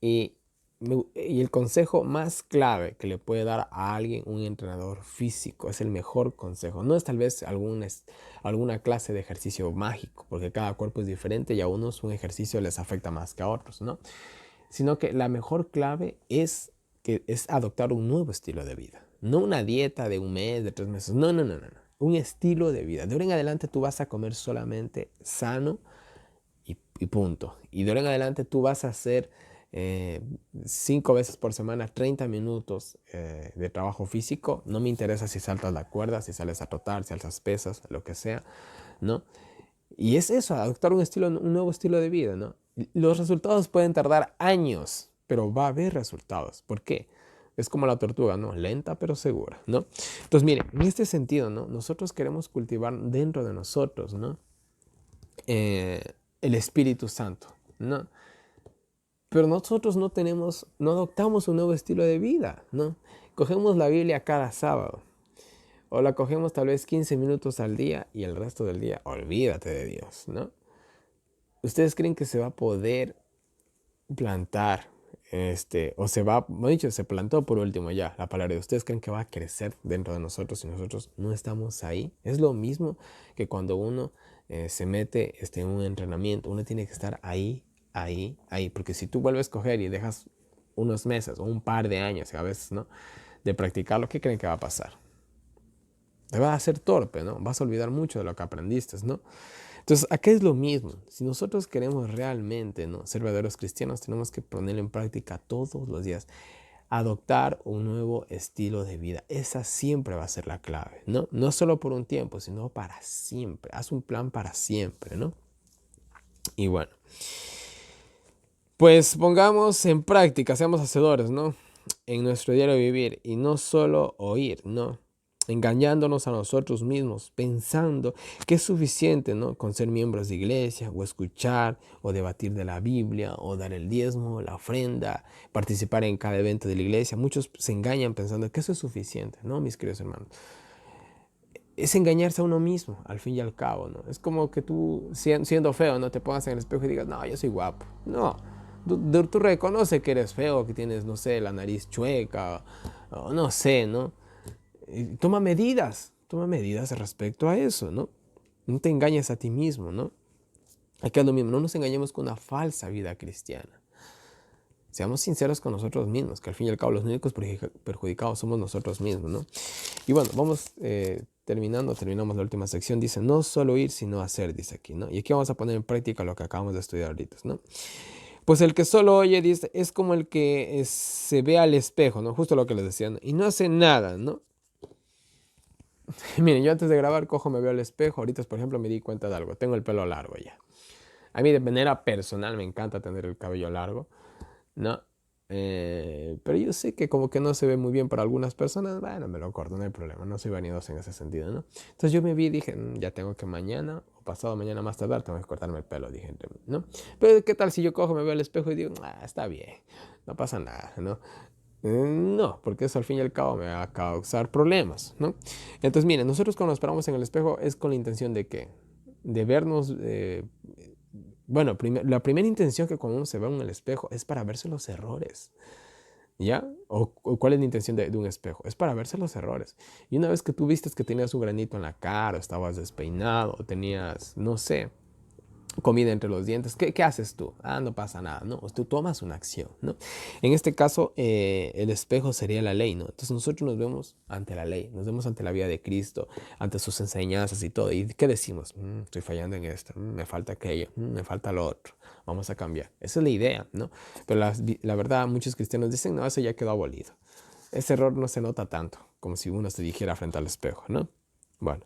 Y, y el consejo más clave que le puede dar a alguien un entrenador físico, es el mejor consejo. No es tal vez alguna clase de ejercicio mágico, porque cada cuerpo es diferente y a unos un ejercicio les afecta más que a otros, ¿no? Sino que la mejor clave es adoptar un nuevo estilo de vida. No una dieta de un mes, de 3 meses. No, no, no, no. Un estilo de vida. De ahora en adelante tú vas a comer solamente sano y punto. Y de ahora en adelante tú vas a hacer 5 veces por semana, 30 minutos de trabajo físico. No me interesa si saltas la cuerda, si sales a trotar, si alzas pesas, lo que sea, ¿no? Y es eso, adoptar un nuevo estilo de vida, ¿no? Los resultados pueden tardar años, pero va a haber resultados. ¿Por qué? Es como la tortuga, ¿no? Lenta pero segura, ¿no? Entonces, miren, en este sentido, ¿no?, nosotros queremos cultivar dentro de nosotros, ¿no?, el Espíritu Santo, ¿no? Pero nosotros no adoptamos un nuevo estilo de vida, ¿no? Cogemos la Biblia cada sábado, o la cogemos tal vez 15 minutos al día y el resto del día olvídate de Dios, ¿no? ¿Ustedes creen que se va a poder plantar, o se plantó por último ya la palabra de ustedes? ¿Creen que va a crecer dentro de nosotros si nosotros no estamos ahí? Es lo mismo que cuando uno se mete en un entrenamiento, uno tiene que estar ahí, porque si tú vuelves a coger y dejas unos meses o un par de años, a veces, ¿no?, de practicarlo, ¿qué creen que va a pasar? Te vas a hacer torpe, ¿no? Vas a olvidar mucho de lo que aprendiste, ¿no? Entonces, acá es lo mismo. Si nosotros queremos realmente, ¿no?, ser verdaderos cristianos, tenemos que ponerlo en práctica todos los días. Adoptar un nuevo estilo de vida. Esa siempre va a ser la clave, ¿no? No solo por un tiempo, sino para siempre. Haz un plan para siempre, ¿no? Y bueno, pues pongamos en práctica, seamos hacedores, ¿no?, en nuestro diario vivir, y no solo oír, ¿no? engañándonos a nosotros mismos, pensando que es suficiente, ¿no?, con ser miembros de iglesia, o escuchar, o debatir de la Biblia, o dar el diezmo, la ofrenda, participar en cada evento de la iglesia. Muchos se engañan pensando que eso es suficiente, ¿no, mis queridos hermanos? Es engañarse a uno mismo, al fin y al cabo, ¿no? Es como que tú, siendo feo, no te pongas en el espejo y digas, no, yo soy guapo. No, tú reconoces que eres feo, que tienes, no sé, la nariz chueca, o no sé, ¿no? Y toma medidas respecto a eso, ¿no? No te engañes a ti mismo, ¿no? Aquí es lo mismo, no nos engañemos con una falsa vida cristiana. Seamos sinceros con nosotros mismos, que al fin y al cabo los únicos perjudicados somos nosotros mismos, ¿no? Y bueno, vamos terminamos la última sección. Dice, no solo oír, sino hacer, dice aquí, ¿no? Y aquí vamos a poner en práctica lo que acabamos de estudiar ahorita, ¿no? Pues el que solo oye, dice, es como el que se ve al espejo, ¿no? Justo lo que les decía, ¿no? Y no hace nada, ¿no? Miren, yo antes de grabar cojo, me veo al espejo. Ahorita, por ejemplo, me di cuenta de algo. Tengo el pelo largo ya. A mí de manera personal me encanta tener el cabello largo, ¿no? Pero yo sé que como que no se ve muy bien para algunas personas. Bueno, me lo corto, no hay problema. No soy vanidoso en ese sentido, ¿no? Entonces yo me vi y dije, ya tengo que mañana o pasado mañana más tardar, tengo que cortarme el pelo, dije, ¿no? Pero ¿qué tal si yo cojo, me veo al espejo y digo, está bien, no pasa nada, ¿no? No, porque eso al fin y al cabo me va a causar problemas, ¿no? Entonces, miren, nosotros cuando nos paramos en el espejo es con la intención de ¿qué? De vernos, bueno, la primera intención que cuando uno se ve en el espejo es para verse los errores, ¿ya? ¿O cuál es la intención de un espejo? Es para verse los errores. Y una vez que tú vistes que tenías un granito en la cara, o estabas despeinado, o tenías, no sé, comida entre los dientes, ¿qué haces tú? No pasa nada, ¿no? Tú tomas una acción, ¿no? En este caso, el espejo sería la ley, ¿no? Entonces nosotros nos vemos ante la ley, nos vemos ante la vida de Cristo, ante sus enseñanzas y todo. ¿Y qué decimos? Estoy fallando en esto, me falta aquello, me falta lo otro, vamos a cambiar. Esa es la idea, ¿no? Pero la verdad, muchos cristianos dicen, no, eso ya quedó abolido. Ese error no se nota tanto, como si uno se dijera frente al espejo, ¿no? Bueno.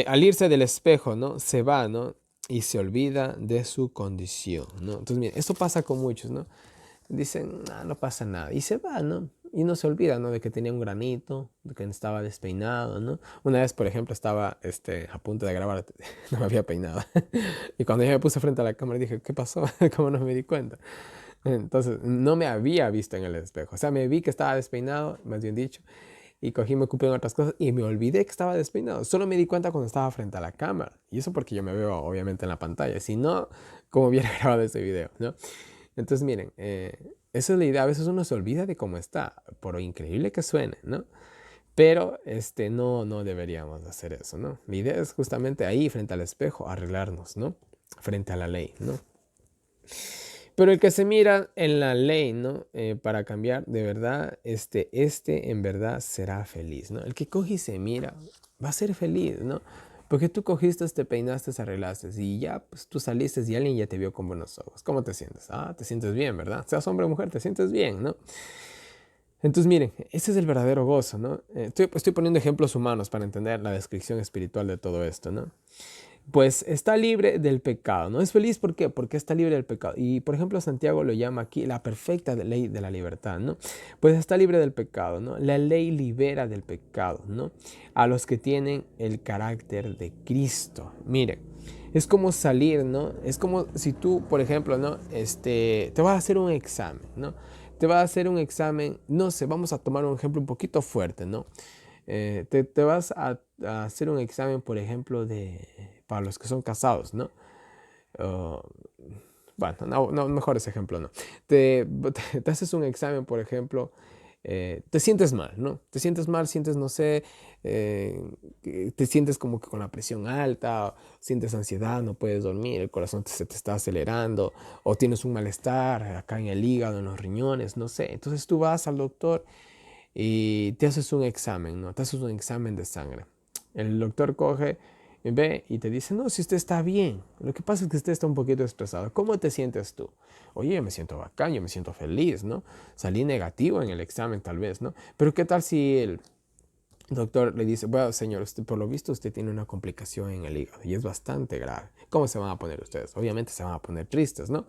Al irse del espejo, ¿no? Se va, ¿no? Y se olvida de su condición, ¿no? Entonces, miren, esto pasa con muchos, ¿no? Dicen, no pasa nada. Y se va, ¿no? Y no se olvida, ¿no? De que tenía un granito, de que estaba despeinado, ¿no? Una vez, por ejemplo, estaba a punto de grabar, no me había peinado. Y cuando yo me puse frente a la cámara dije, ¿qué pasó? ¿Cómo no me di cuenta? Entonces, no me había visto en el espejo. O sea, me vi que estaba despeinado, más bien dicho, y cogí, me ocupé en otras cosas y me olvidé que estaba despeinado. Solo me di cuenta cuando estaba frente a la cámara. Y eso porque yo me veo obviamente en la pantalla. Si no, ¿cómo hubiera grabado ese video? ¿No? Entonces miren, esa es la idea. A veces uno se olvida de cómo está, por increíble que suene, ¿no? Pero no deberíamos hacer eso, ¿no? La idea es justamente ahí, frente al espejo, arreglarnos, ¿no? Frente a la ley, ¿no? Pero el que se mira en la ley, ¿no? Para cambiar, de verdad, en verdad será feliz, ¿no? El que coge y se mira va a ser feliz, ¿no? Porque tú cogiste, te peinaste, arreglaste y ya, pues tú saliste y alguien ya te vio con buenos ojos. ¿Cómo te sientes? Te sientes bien, ¿verdad? Seas hombre o mujer, te sientes bien, ¿no? Entonces, miren, ese es el verdadero gozo, ¿no? Estoy poniendo ejemplos humanos para entender la descripción espiritual de todo esto, ¿no? Pues está libre del pecado, ¿no? Es feliz, ¿por qué? Porque está libre del pecado. Y, por ejemplo, Santiago lo llama aquí la perfecta ley de la libertad, ¿no? Pues está libre del pecado, ¿no? La ley libera del pecado, ¿no? A los que tienen el carácter de Cristo. Miren, es como salir, ¿no? Es como si tú, por ejemplo, ¿no? Te vas a hacer un examen, ¿no? Te vas a hacer un examen, no sé, vamos a tomar un ejemplo un poquito fuerte, ¿no? Te vas a hacer un examen, por ejemplo, para los que son casados, ¿no? Uh, bueno, no, mejor ese ejemplo no. Te haces un examen, por ejemplo, te sientes mal, ¿no? Te sientes mal, sientes, no sé, te sientes como que con la presión alta, sientes ansiedad, no puedes dormir, el corazón se te está acelerando, o tienes un malestar acá en el hígado, en los riñones, no sé. Entonces tú vas al doctor y te haces un examen, ¿no? Te haces un examen de sangre. El doctor coge, ve y te dice, no, si usted está bien. Lo que pasa es que usted está un poquito estresado. ¿Cómo te sientes tú? Oye, yo me siento bacán, yo me siento feliz, ¿no? Salí negativo en el examen tal vez, ¿no? Pero ¿qué tal si el doctor le dice, bueno, señor, usted, por lo visto usted tiene una complicación en el hígado y es bastante grave? ¿Cómo se van a poner ustedes? Obviamente se van a poner tristes, ¿no?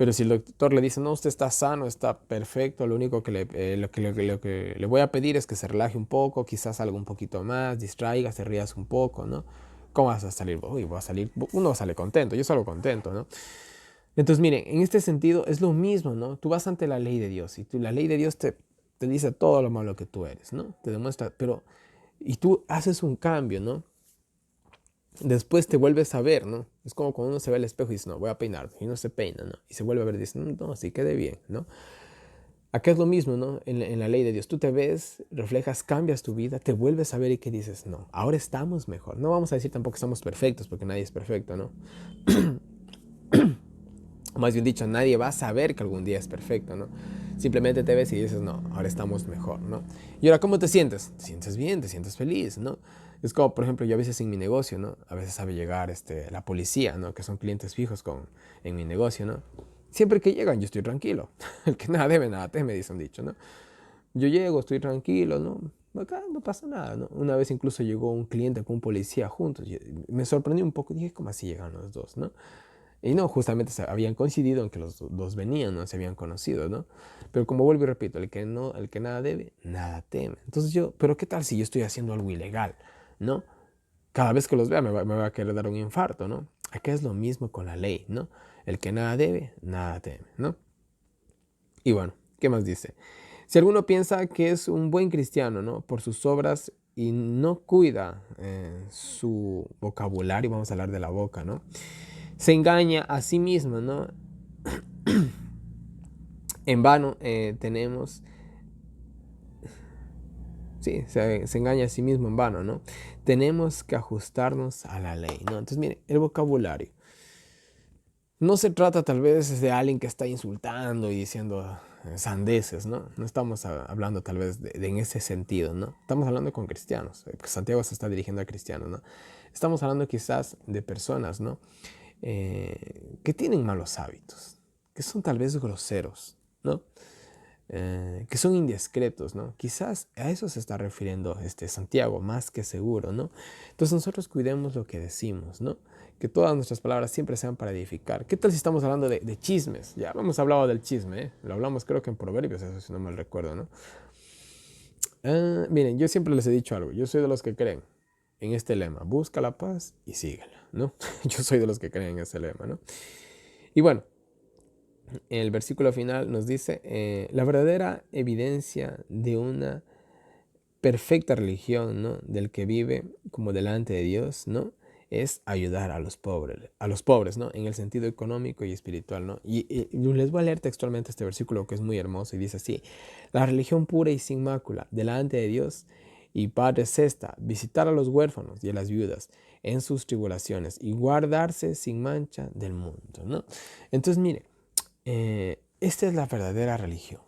Pero si el doctor le dice, no, usted está sano, está perfecto, lo único que lo que le voy a pedir es que se relaje un poco, quizás salga un poquito más, distraiga, se rías un poco, ¿no? ¿Cómo vas a salir? Uy, voy a salir, uno sale contento, yo salgo contento, ¿no? Entonces, miren, en este sentido es lo mismo, ¿no? Tú vas ante la ley de Dios y la ley de Dios te dice todo lo malo que tú eres, ¿no? Te demuestra, pero, y tú haces un cambio, ¿no? Después te vuelves a ver, ¿no? Es como cuando uno se ve al espejo y dice, no, voy a peinarme, y uno se peina, ¿no? Y se vuelve a ver y dice, no, sí quede bien, ¿no? Acá es lo mismo, ¿no? En la ley de Dios, tú te ves, reflejas, cambias tu vida, te vuelves a ver y que dices, no, ahora estamos mejor. No vamos a decir tampoco que estamos perfectos, porque nadie es perfecto, ¿no? Más bien dicho, nadie va a saber que algún día es perfecto, ¿no? Simplemente te ves y dices, no, ahora estamos mejor, ¿no? Y ahora, ¿cómo te sientes? Te sientes bien, te sientes feliz, ¿no? Es como, por ejemplo, yo a veces en mi negocio, ¿no? A veces sabe llegar la policía, ¿no? Que son clientes fijos en mi negocio, ¿no? Siempre que llegan, yo estoy tranquilo. El que nada debe, nada teme, dicen dicho, ¿no? Yo llego, estoy tranquilo, ¿no? Acá no pasa nada, ¿no? Una vez incluso llegó un cliente con un policía juntos. Me sorprendió un poco, dije, ¿cómo así llegan los dos, no? Y no, justamente habían coincidido en que los dos venían, ¿no? Se habían conocido, ¿no? Pero como vuelvo y repito, el que nada debe, nada teme. Entonces yo, pero ¿qué tal si yo estoy haciendo algo ilegal, ¿no? Cada vez que los vea me va a querer dar un infarto, ¿no? Acá es lo mismo con la ley, ¿no? El que nada debe, nada teme, ¿no? Y bueno, ¿qué más dice? Si alguno piensa que es un buen cristiano, ¿no? Por sus obras y no cuida su vocabulario, vamos a hablar de la boca, ¿no? Se engaña a sí mismo, ¿no? En vano tenemos, sí, se engaña a sí mismo en vano, ¿no? Tenemos que ajustarnos a la ley, ¿no? Entonces, miren, el vocabulario. No se trata tal vez de alguien que está insultando y diciendo sandeces, ¿no? No estamos hablando tal vez en ese sentido, ¿no? Estamos hablando con cristianos. Santiago se está dirigiendo a cristianos, ¿no? Estamos hablando quizás de personas, ¿no? Que tienen malos hábitos, que son tal vez groseros, ¿no? Que son indiscretos, ¿no? Quizás a eso se está refiriendo Santiago, más que seguro, ¿no? Entonces nosotros cuidemos lo que decimos, ¿no? Que todas nuestras palabras siempre sean para edificar. ¿Qué tal si estamos hablando de chismes? Ya hemos hablado del chisme, ¿eh? Lo hablamos creo que en Proverbios, eso si no mal recuerdo, ¿no? Miren, yo siempre les he dicho algo, yo soy de los que creen en este lema, busca la paz y síguela, ¿no? Yo soy de los que creen en ese lema, ¿no? Y bueno, el versículo final nos dice, la verdadera evidencia de una perfecta religión, ¿no? Del que vive como delante de Dios, ¿no? Es ayudar a los pobres, ¿no? En el sentido económico y espiritual, ¿no? Y les voy a leer textualmente este versículo que es muy hermoso y dice así, la religión pura y sin mácula delante de Dios y Padre es esta, visitar a los huérfanos y a las viudas en sus tribulaciones y guardarse sin mancha del mundo, ¿no? Entonces, mire, esta es la verdadera religión.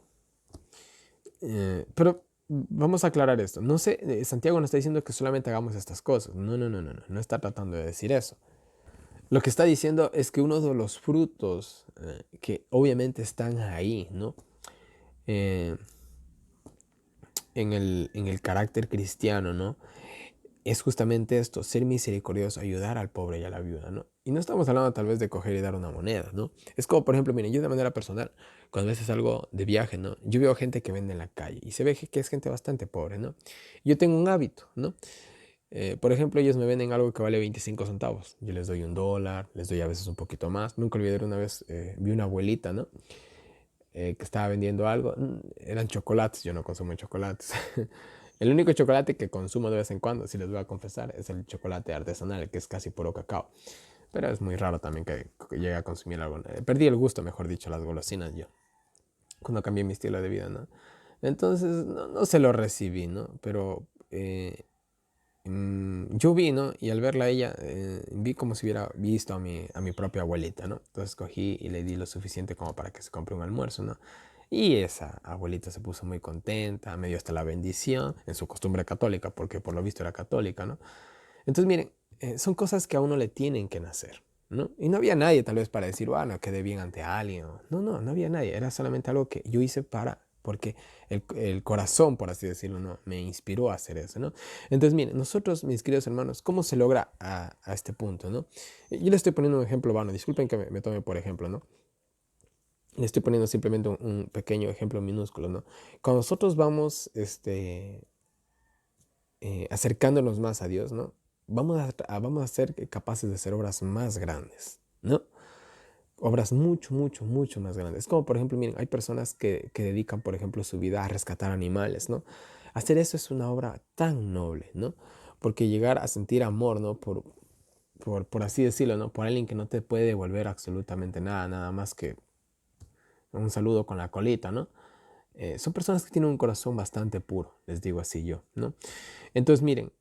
Pero vamos a aclarar esto. No sé, Santiago no está diciendo que solamente hagamos estas cosas. No está tratando de decir eso. Lo que está diciendo es que uno de los frutos que obviamente están ahí, ¿no? Eh, en el carácter cristiano, ¿no? Es justamente esto, ser misericordioso, ayudar al pobre y a la viuda, ¿no? Y no estamos hablando tal vez de coger y dar una moneda, ¿no? Es como, por ejemplo, miren, yo de manera personal, cuando a veces salgo de viaje, ¿no? Yo veo gente que vende en la calle y se ve que es gente bastante pobre, ¿no? Yo tengo un hábito, ¿no? Por ejemplo, ellos me venden algo que vale 25 centavos. Yo les doy $1, les doy a veces un poquito más. Nunca olvidé una vez, vi una abuelita, ¿no? Que estaba vendiendo algo. Eran chocolates, yo no consumo chocolates. El único chocolate que consumo de vez en cuando, si les voy a confesar, es el chocolate artesanal, que es casi puro cacao. Pero es muy raro también que llegue a consumir algo. Perdí el gusto, mejor dicho, las golosinas yo, cuando cambié mi estilo de vida, ¿no? Entonces, no se lo recibí, ¿no? Pero yo vi, ¿no? Y al verla a ella, vi como si hubiera visto a mi propia abuelita, ¿no? Entonces cogí y le di lo suficiente como para que se compre un almuerzo, ¿no? Y esa abuelita se puso muy contenta, me dio hasta la bendición, en su costumbre católica, porque por lo visto era católica, ¿no? Entonces, miren, son cosas que a uno le tienen que nacer, ¿no? Y no había nadie tal vez para decir, bueno, quedé bien ante alguien. No había nadie, era solamente algo que yo hice porque el corazón, por así decirlo, ¿no? Me inspiró a hacer eso, ¿no? Entonces, miren, nosotros, mis queridos hermanos, ¿cómo se logra a este punto, ¿no? Yo le estoy poniendo un ejemplo vano, disculpen que me tome por ejemplo, ¿no? Le estoy poniendo simplemente un pequeño ejemplo minúsculo, ¿no? Cuando nosotros vamos acercándonos más a Dios, ¿no? Vamos a ser capaces de hacer obras más grandes, ¿no? Obras mucho, mucho, mucho más grandes. Como por ejemplo, miren, hay personas que dedican, por ejemplo, su vida a rescatar animales, ¿no? Hacer eso es una obra tan noble, ¿no? Porque llegar a sentir amor, ¿no? Por así decirlo, ¿no? Por alguien que no te puede devolver absolutamente nada, nada más que un saludo con la colita, ¿no? Son personas que tienen un corazón bastante puro, les digo así yo, ¿no? Entonces, miren,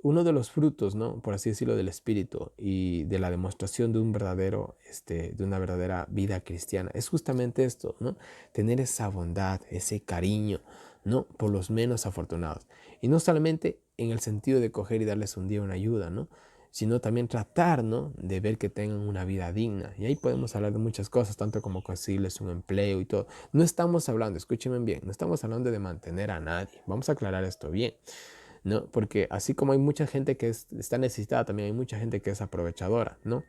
uno de los frutos, ¿no? Por así decirlo, del espíritu y de la demostración de un verdadero, de una verdadera vida cristiana es justamente esto, ¿no? Tener esa bondad, ese cariño, ¿no? Por los menos afortunados. Y no solamente en el sentido de coger y darles un día una ayuda, ¿no? Sino también tratar, ¿no? De ver que tengan una vida digna. Y ahí podemos hablar de muchas cosas, tanto como conseguirles un empleo y todo. No estamos hablando, escúchenme bien, no estamos hablando de mantener a nadie. Vamos a aclarar esto bien, ¿no? Porque así como hay mucha gente que está necesitada, también hay mucha gente que es aprovechadora, ¿no?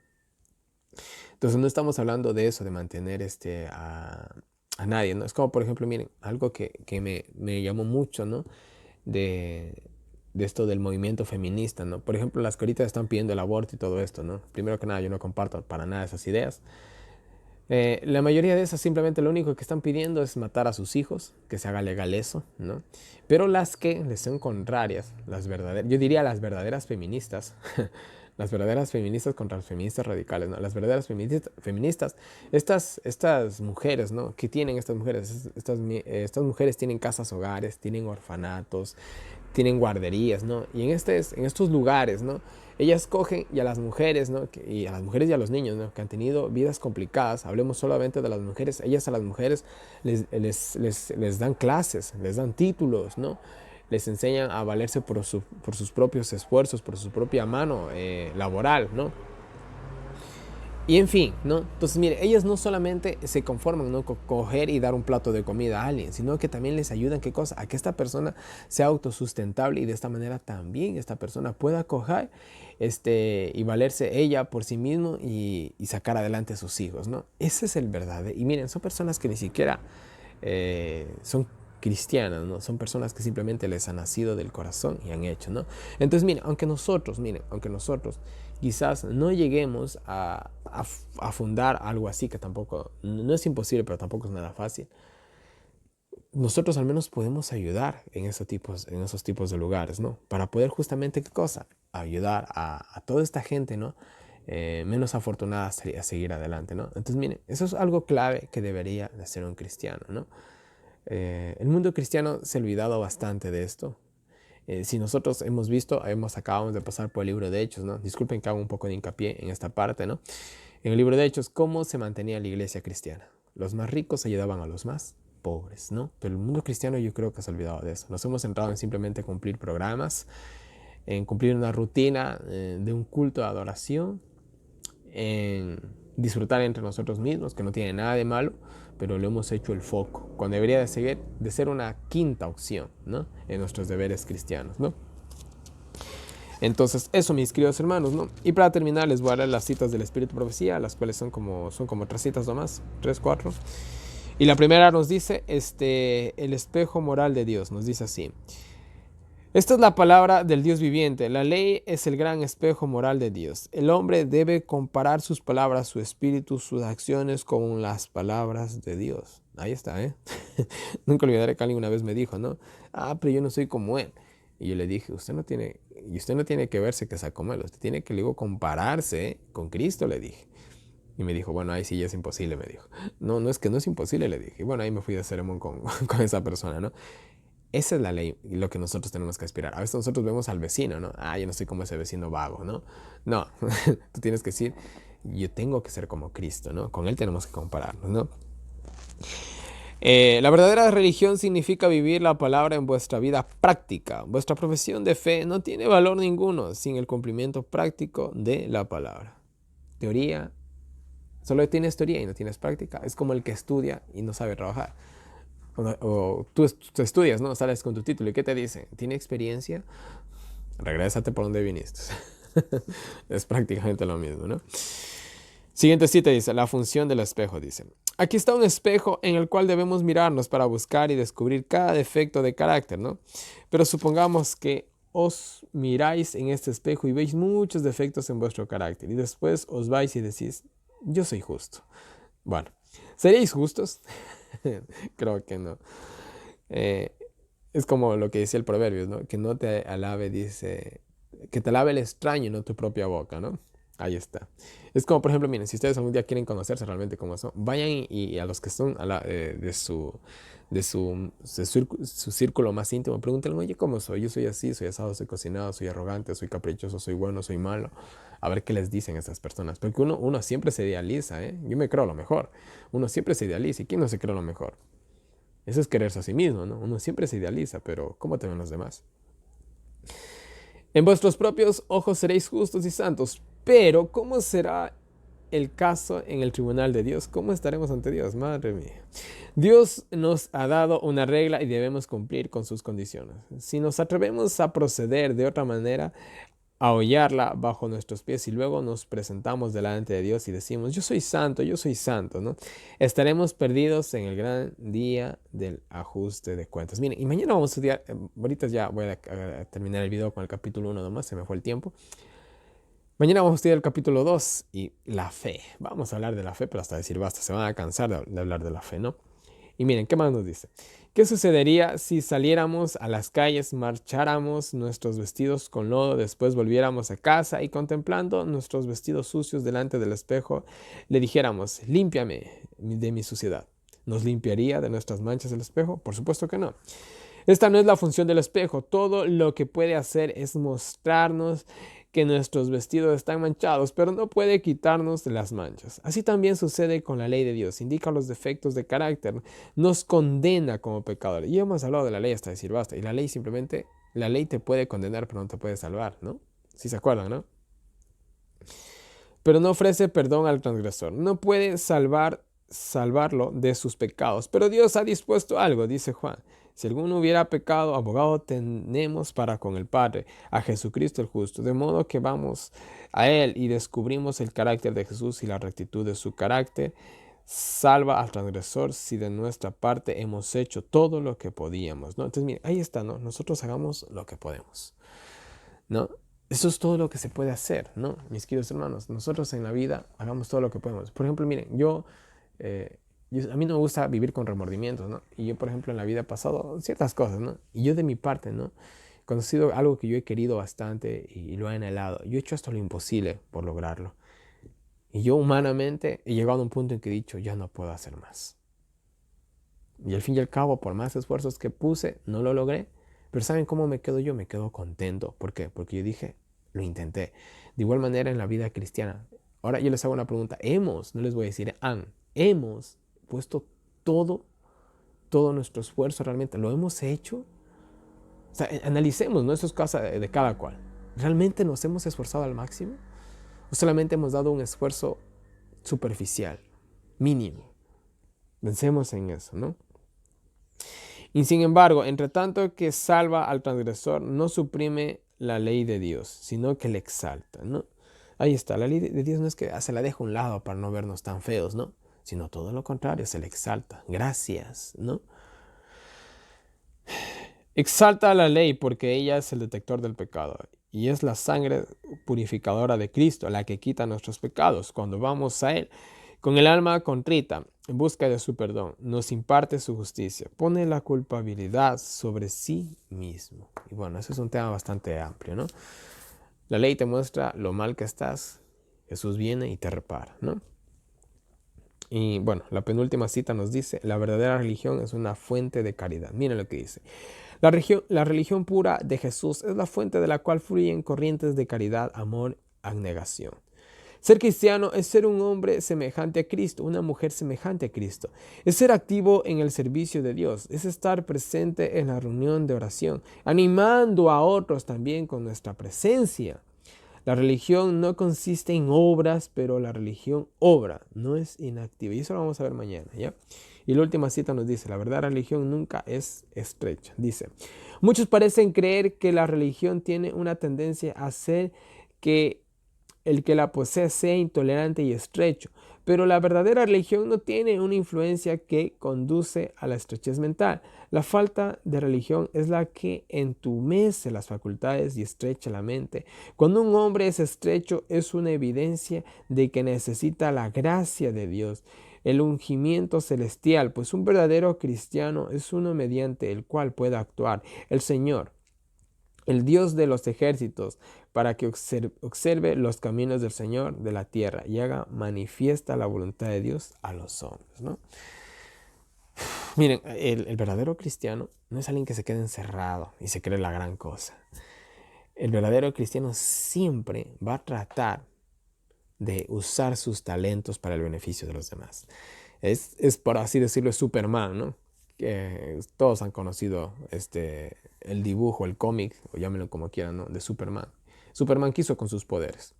Entonces no estamos hablando de eso, de mantener a nadie, ¿no? Es como, por ejemplo, miren, algo que me llamó mucho, ¿no? De, de esto del movimiento feminista, ¿no? Por ejemplo, las que ahorita están pidiendo el aborto y todo esto, ¿no? Primero que nada, yo no comparto para nada esas ideas. La mayoría de esas simplemente lo único que están pidiendo es matar a sus hijos, que se haga legal eso, ¿no? Pero las que les son contrarias, las verdaderas, yo diría las verdaderas feministas, las verdaderas feministas contra las feministas radicales, ¿no? Las verdaderas feministas, estas mujeres, ¿no? ¿Qué tienen estas mujeres? Estas mujeres tienen casas hogares, tienen orfanatos, tienen guarderías, ¿no? Y en estos lugares, ¿no? Ellas cogen y a las mujeres, ¿no? Y a las mujeres y a los niños, ¿no? Que han tenido vidas complicadas, hablemos solamente de las mujeres, ellas a las mujeres les dan clases, les dan títulos, ¿no? Les enseñan a valerse por sus propios esfuerzos, por su propia mano laboral, ¿no? Y en fin, ¿no? Entonces, mire, ellas no solamente se conforman, ¿no? Con coger y dar un plato de comida a alguien, sino que también les ayudan, ¿qué cosa? A que esta persona sea autosustentable y de esta manera también esta persona pueda coger y valerse ella por sí mismo y sacar adelante a sus hijos, ¿no? Ese es el verdadero. Y miren, son personas que ni siquiera son cristianas, ¿no? Son personas que simplemente les ha nacido del corazón y han hecho, ¿no? Entonces, miren, aunque nosotros quizás no lleguemos a fundar algo así, que tampoco, no es imposible, pero tampoco es nada fácil. Nosotros al menos podemos ayudar en esos tipos de lugares, ¿no? Para poder justamente, ¿qué cosa? Ayudar a toda esta gente, ¿no? Menos afortunada a seguir adelante, ¿no? Entonces, miren, eso es algo clave que debería de ser un cristiano, ¿no? El mundo cristiano se ha olvidado bastante de esto. Si nosotros acabamos de pasar por el libro de Hechos, ¿no? Disculpen que hago un poco de hincapié en esta parte, ¿no? En el libro de Hechos, ¿cómo se mantenía la iglesia cristiana? Los más ricos ayudaban a los más pobres, ¿no? Pero el mundo cristiano yo creo que se ha olvidado de eso. Nos hemos centrado en simplemente cumplir programas, en cumplir una rutina de un culto de adoración, en disfrutar entre nosotros mismos, que no tiene nada de malo, pero lo hemos hecho el foco, cuando debería de ser una quinta opción, ¿no? En nuestros deberes cristianos, ¿no? Entonces, eso, mis queridos hermanos, ¿no? Y para terminar, les voy a dar las citas del Espíritu de Profecía, las cuales son como 3 citas nomás, 3, 4. Y la primera nos dice, el espejo moral de Dios, nos dice así. Esta es la palabra del Dios viviente. La ley es el gran espejo moral de Dios. El hombre debe comparar sus palabras, su espíritu, sus acciones con las palabras de Dios. Ahí está, ¿eh? Nunca olvidaré que alguien una vez me dijo, ¿no? Pero yo no soy como él. Y yo le dije, usted no tiene que verse que sea como él. Usted tiene que luego compararse con Cristo, le dije. Y me dijo, bueno, ahí sí ya es imposible, me dijo. No, no es que no es imposible, le dije. Y bueno, ahí me fui de sermón con esa persona, ¿no? Esa es la ley y lo que nosotros tenemos que aspirar. A veces nosotros vemos al vecino, ¿no? Yo no soy como ese vecino vago, ¿no? No, tú tienes que decir, yo tengo que ser como Cristo, ¿no? Con Él tenemos que compararnos, ¿no? La verdadera religión significa vivir la palabra en vuestra vida práctica. Vuestra profesión de fe no tiene valor ninguno sin el cumplimiento práctico de la palabra. Teoría, solo tienes teoría y no tienes práctica. Es como el que estudia y no sabe trabajar. O tú estudias, ¿no? Sales con tu título y ¿qué te dicen? ¿Tiene experiencia? Regrésate por donde viniste. Es prácticamente lo mismo, ¿no? Siguiente cita dice, la función del espejo, dice. Aquí está un espejo en el cual debemos mirarnos para buscar y descubrir cada defecto de carácter, ¿no? Pero supongamos que os miráis en este espejo y veis muchos defectos en vuestro carácter y después os vais y decís, yo soy justo. Bueno, ¿seréis justos? Creo que no. Eh, es como lo que dice el proverbio, ¿no? Que no te alabe, dice, que te alabe el extraño y no tu propia boca, ¿no? Ahí está. Es como, por ejemplo, miren, si ustedes algún día quieren conocerse realmente cómo son, vayan y a los que son de su círculo más íntimo, pregúntenle, oye, ¿cómo soy? Yo soy así, soy asado, soy cocinado, soy arrogante, soy caprichoso, soy bueno, soy malo. A ver qué les dicen esas personas. Porque uno siempre se idealiza, ¿eh? Yo me creo lo mejor. Uno siempre se idealiza. ¿Y quién no se cree lo mejor? Eso es quererse a sí mismo, ¿no? Uno siempre se idealiza, pero ¿cómo te ven los demás? En vuestros propios ojos seréis justos y santos, pero ¿cómo será el caso en el tribunal de Dios? ¿Cómo estaremos ante Dios? Madre mía. Dios nos ha dado una regla y debemos cumplir con sus condiciones. Si nos atrevemos a proceder de otra manera, a hollarla bajo nuestros pies y luego nos presentamos delante de Dios y decimos, yo soy santo, ¿no? Estaremos perdidos en el gran día del ajuste de cuentas. Miren, y mañana vamos a estudiar, ahorita ya voy a terminar el video con el capítulo 1 nomás, se me fue el tiempo. Mañana vamos a estudiar el capítulo 2 y la fe. Vamos a hablar de la fe, pero hasta decir basta, se van a cansar de hablar de la fe, ¿no? Y miren, ¿qué más nos dice? ¿Qué sucedería si saliéramos a las calles, marcháramos nuestros vestidos con lodo, después volviéramos a casa y contemplando nuestros vestidos sucios delante del espejo, le dijéramos, límpiame de mi suciedad? ¿Nos limpiaría de nuestras manchas el espejo? Por supuesto que no. Esta no es la función del espejo. Todo lo que puede hacer es mostrarnos que nuestros vestidos están manchados, pero no puede quitarnos las manchas. Así también sucede con la ley de Dios. Indica los defectos de carácter, nos condena como pecadores. Y hemos hablado de la ley hasta decir basta. Y la ley simplemente, la ley te puede condenar, pero no te puede salvar, ¿no? Si se acuerdan, ¿no? Pero no ofrece perdón al transgresor. No puede salvarlo de sus pecados. Pero Dios ha dispuesto algo, dice Juan. Si alguno hubiera pecado, abogado tenemos para con el Padre, a Jesucristo el justo. De modo que vamos a Él y descubrimos el carácter de Jesús y la rectitud de su carácter. Salva al transgresor si de nuestra parte hemos hecho todo lo que podíamos, ¿no? Entonces, mire, ahí está, ¿no? Nosotros hagamos lo que podemos, ¿no? Eso es todo lo que se puede hacer, ¿no? Mis queridos hermanos, nosotros en la vida hagamos todo lo que podemos. Por ejemplo, miren, a mí no me gusta vivir con remordimientos, ¿no? Y yo, por ejemplo, en la vida he pasado ciertas cosas, ¿no? Y yo de mi parte, ¿no? Cuando ha sido algo que yo he querido bastante y lo he anhelado, yo he hecho hasta lo imposible por lograrlo. Y yo humanamente he llegado a un punto en que he dicho, ya no puedo hacer más. Y al fin y al cabo, por más esfuerzos que puse, no lo logré. Pero ¿saben cómo me quedo yo? Me quedo contento. ¿Por qué? Porque yo dije, lo intenté. De igual manera en la vida cristiana. Ahora yo les hago una pregunta. No les voy a decir hemos puesto todo nuestro esfuerzo realmente. ¿Lo hemos hecho? O sea, analicemos, ¿no? Eso es cosa de cada cual. ¿Realmente nos hemos esforzado al máximo? ¿O solamente hemos dado un esfuerzo superficial, mínimo? Pensemos en eso, ¿no? Y sin embargo, entre tanto que salva al transgresor, no suprime la ley de Dios, sino que le exalta, ¿no? Ahí está, la ley de Dios no es que se la deja a un lado para no vernos tan feos, ¿no? Sino todo lo contrario, se le exalta. Gracias, ¿no? Exalta la ley porque ella es el detector del pecado y es la sangre purificadora de Cristo la que quita nuestros pecados. Cuando vamos a Él con el alma contrita en busca de su perdón, nos imparte su justicia, pone la culpabilidad sobre sí mismo. Y bueno, ese es un tema bastante amplio, ¿no? La ley te muestra lo mal que estás, Jesús viene y te repara, ¿no? Y bueno, la penúltima cita nos dice, la verdadera religión es una fuente de caridad. Miren lo que dice. La religión pura de Jesús es la fuente de la cual fluyen corrientes de caridad, amor, abnegación. Ser cristiano es ser un hombre semejante a Cristo, una mujer semejante a Cristo. Es ser activo en el servicio de Dios, es estar presente en la reunión de oración, animando a otros también con nuestra presencia. La religión no consiste en obras, pero la religión obra, no es inactiva. Y eso lo vamos a ver mañana, ¿ya? Y la última cita nos dice, la verdadera religión nunca es estrecha. Dice, muchos parecen creer que la religión tiene una tendencia a hacer que el que la posee sea intolerante y estrecho, pero la verdadera religión no tiene una influencia que conduce a la estrechez mental. La falta de religión es la que entumece las facultades y estrecha la mente. Cuando un hombre es estrecho, es una evidencia de que necesita la gracia de Dios, el ungimiento celestial, pues un verdadero cristiano es uno mediante el cual puede actuar el Señor, el Dios de los ejércitos, para que observe los caminos del Señor de la tierra y haga manifiesta la voluntad de Dios a los hombres, ¿no? Miren, el verdadero cristiano no es alguien que se quede encerrado y se cree la gran cosa. El verdadero cristiano siempre va a tratar de usar sus talentos para el beneficio de los demás. Es por así decirlo, Superman, ¿no? Que todos han conocido el dibujo, el cómic, o llámenlo como quieran, ¿no? De Superman. Superman quiso con sus poderes.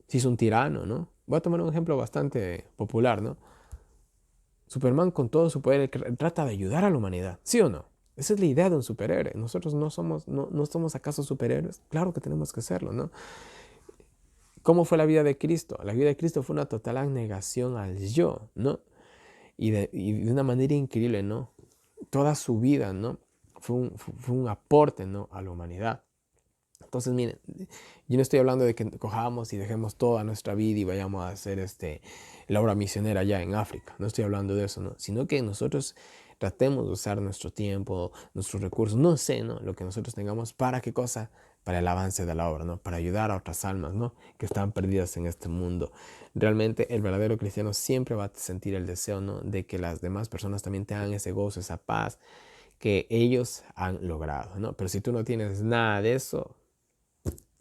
Se hizo un tirano, ¿no? Voy a tomar un ejemplo bastante popular, ¿no? Superman con todo su poder trata de ayudar a la humanidad, ¿sí o no? Esa es la idea de un superhéroe. Nosotros no somos acaso superhéroes. Claro que tenemos que serlo, ¿no? ¿Cómo fue la vida de Cristo? La vida de Cristo fue una total abnegación al yo, ¿no? Y de una manera increíble, ¿no? Toda su vida, ¿no? Fue un aporte, ¿no? A la humanidad. Entonces, miren, yo no estoy hablando de que cojamos y dejemos toda nuestra vida y vayamos a hacer la obra misionera allá en África. No estoy hablando de eso, ¿no? Sino que nosotros tratemos de usar nuestro tiempo, nuestros recursos, no sé, ¿no? Lo que nosotros tengamos, ¿para qué cosa? Para el avance de la obra, ¿no? Para ayudar a otras almas, ¿no? Que están perdidas en este mundo. Realmente el verdadero cristiano siempre va a sentir el deseo, ¿no? De que las demás personas también tengan ese gozo, esa paz que ellos han logrado, ¿no? Pero si tú no tienes nada de eso,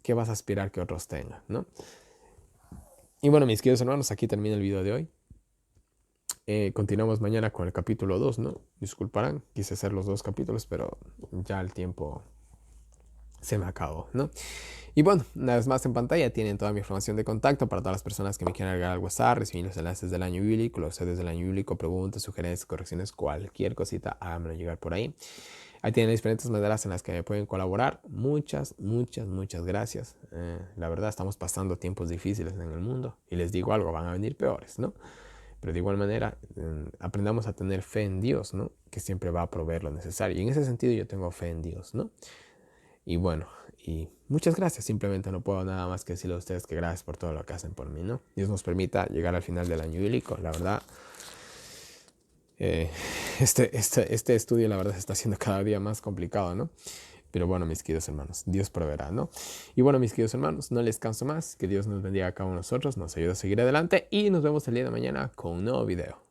¿qué vas a aspirar que otros tengan, ¿no? Y bueno, mis queridos hermanos, aquí termina el video de hoy. Continuamos mañana con el capítulo 2, ¿no? Disculparán, quise hacer los 2 capítulos, pero ya el tiempo se me acabó, ¿no? Y bueno, una vez más en pantalla tienen toda mi información de contacto para todas las personas que me quieran agregar al WhatsApp, recibir los enlaces del año bíblico, los sedes del año bíblico, preguntas, sugerencias, correcciones, cualquier cosita, háganmelo llegar por ahí. Ahí tienen diferentes maneras en las que me pueden colaborar. Muchas gracias. La verdad, estamos pasando tiempos difíciles en el mundo. Y les digo algo, van a venir peores, ¿no? Pero de igual manera, aprendamos a tener fe en Dios, ¿no? Que siempre va a proveer lo necesario. Y en ese sentido yo tengo fe en Dios, ¿no? Y bueno, y muchas gracias. Simplemente no puedo nada más que decirle a ustedes que gracias por todo lo que hacen por mí, ¿no? Dios nos permita llegar al final del año bíblico. La verdad, este estudio la verdad se está haciendo cada día más complicado, ¿no? Pero bueno, mis queridos hermanos, Dios proveerá, ¿no? Y bueno, mis queridos hermanos, no les canso más. Que Dios nos bendiga a cada uno de nosotros, nos ayude a seguir adelante y nos vemos el día de mañana con un nuevo video.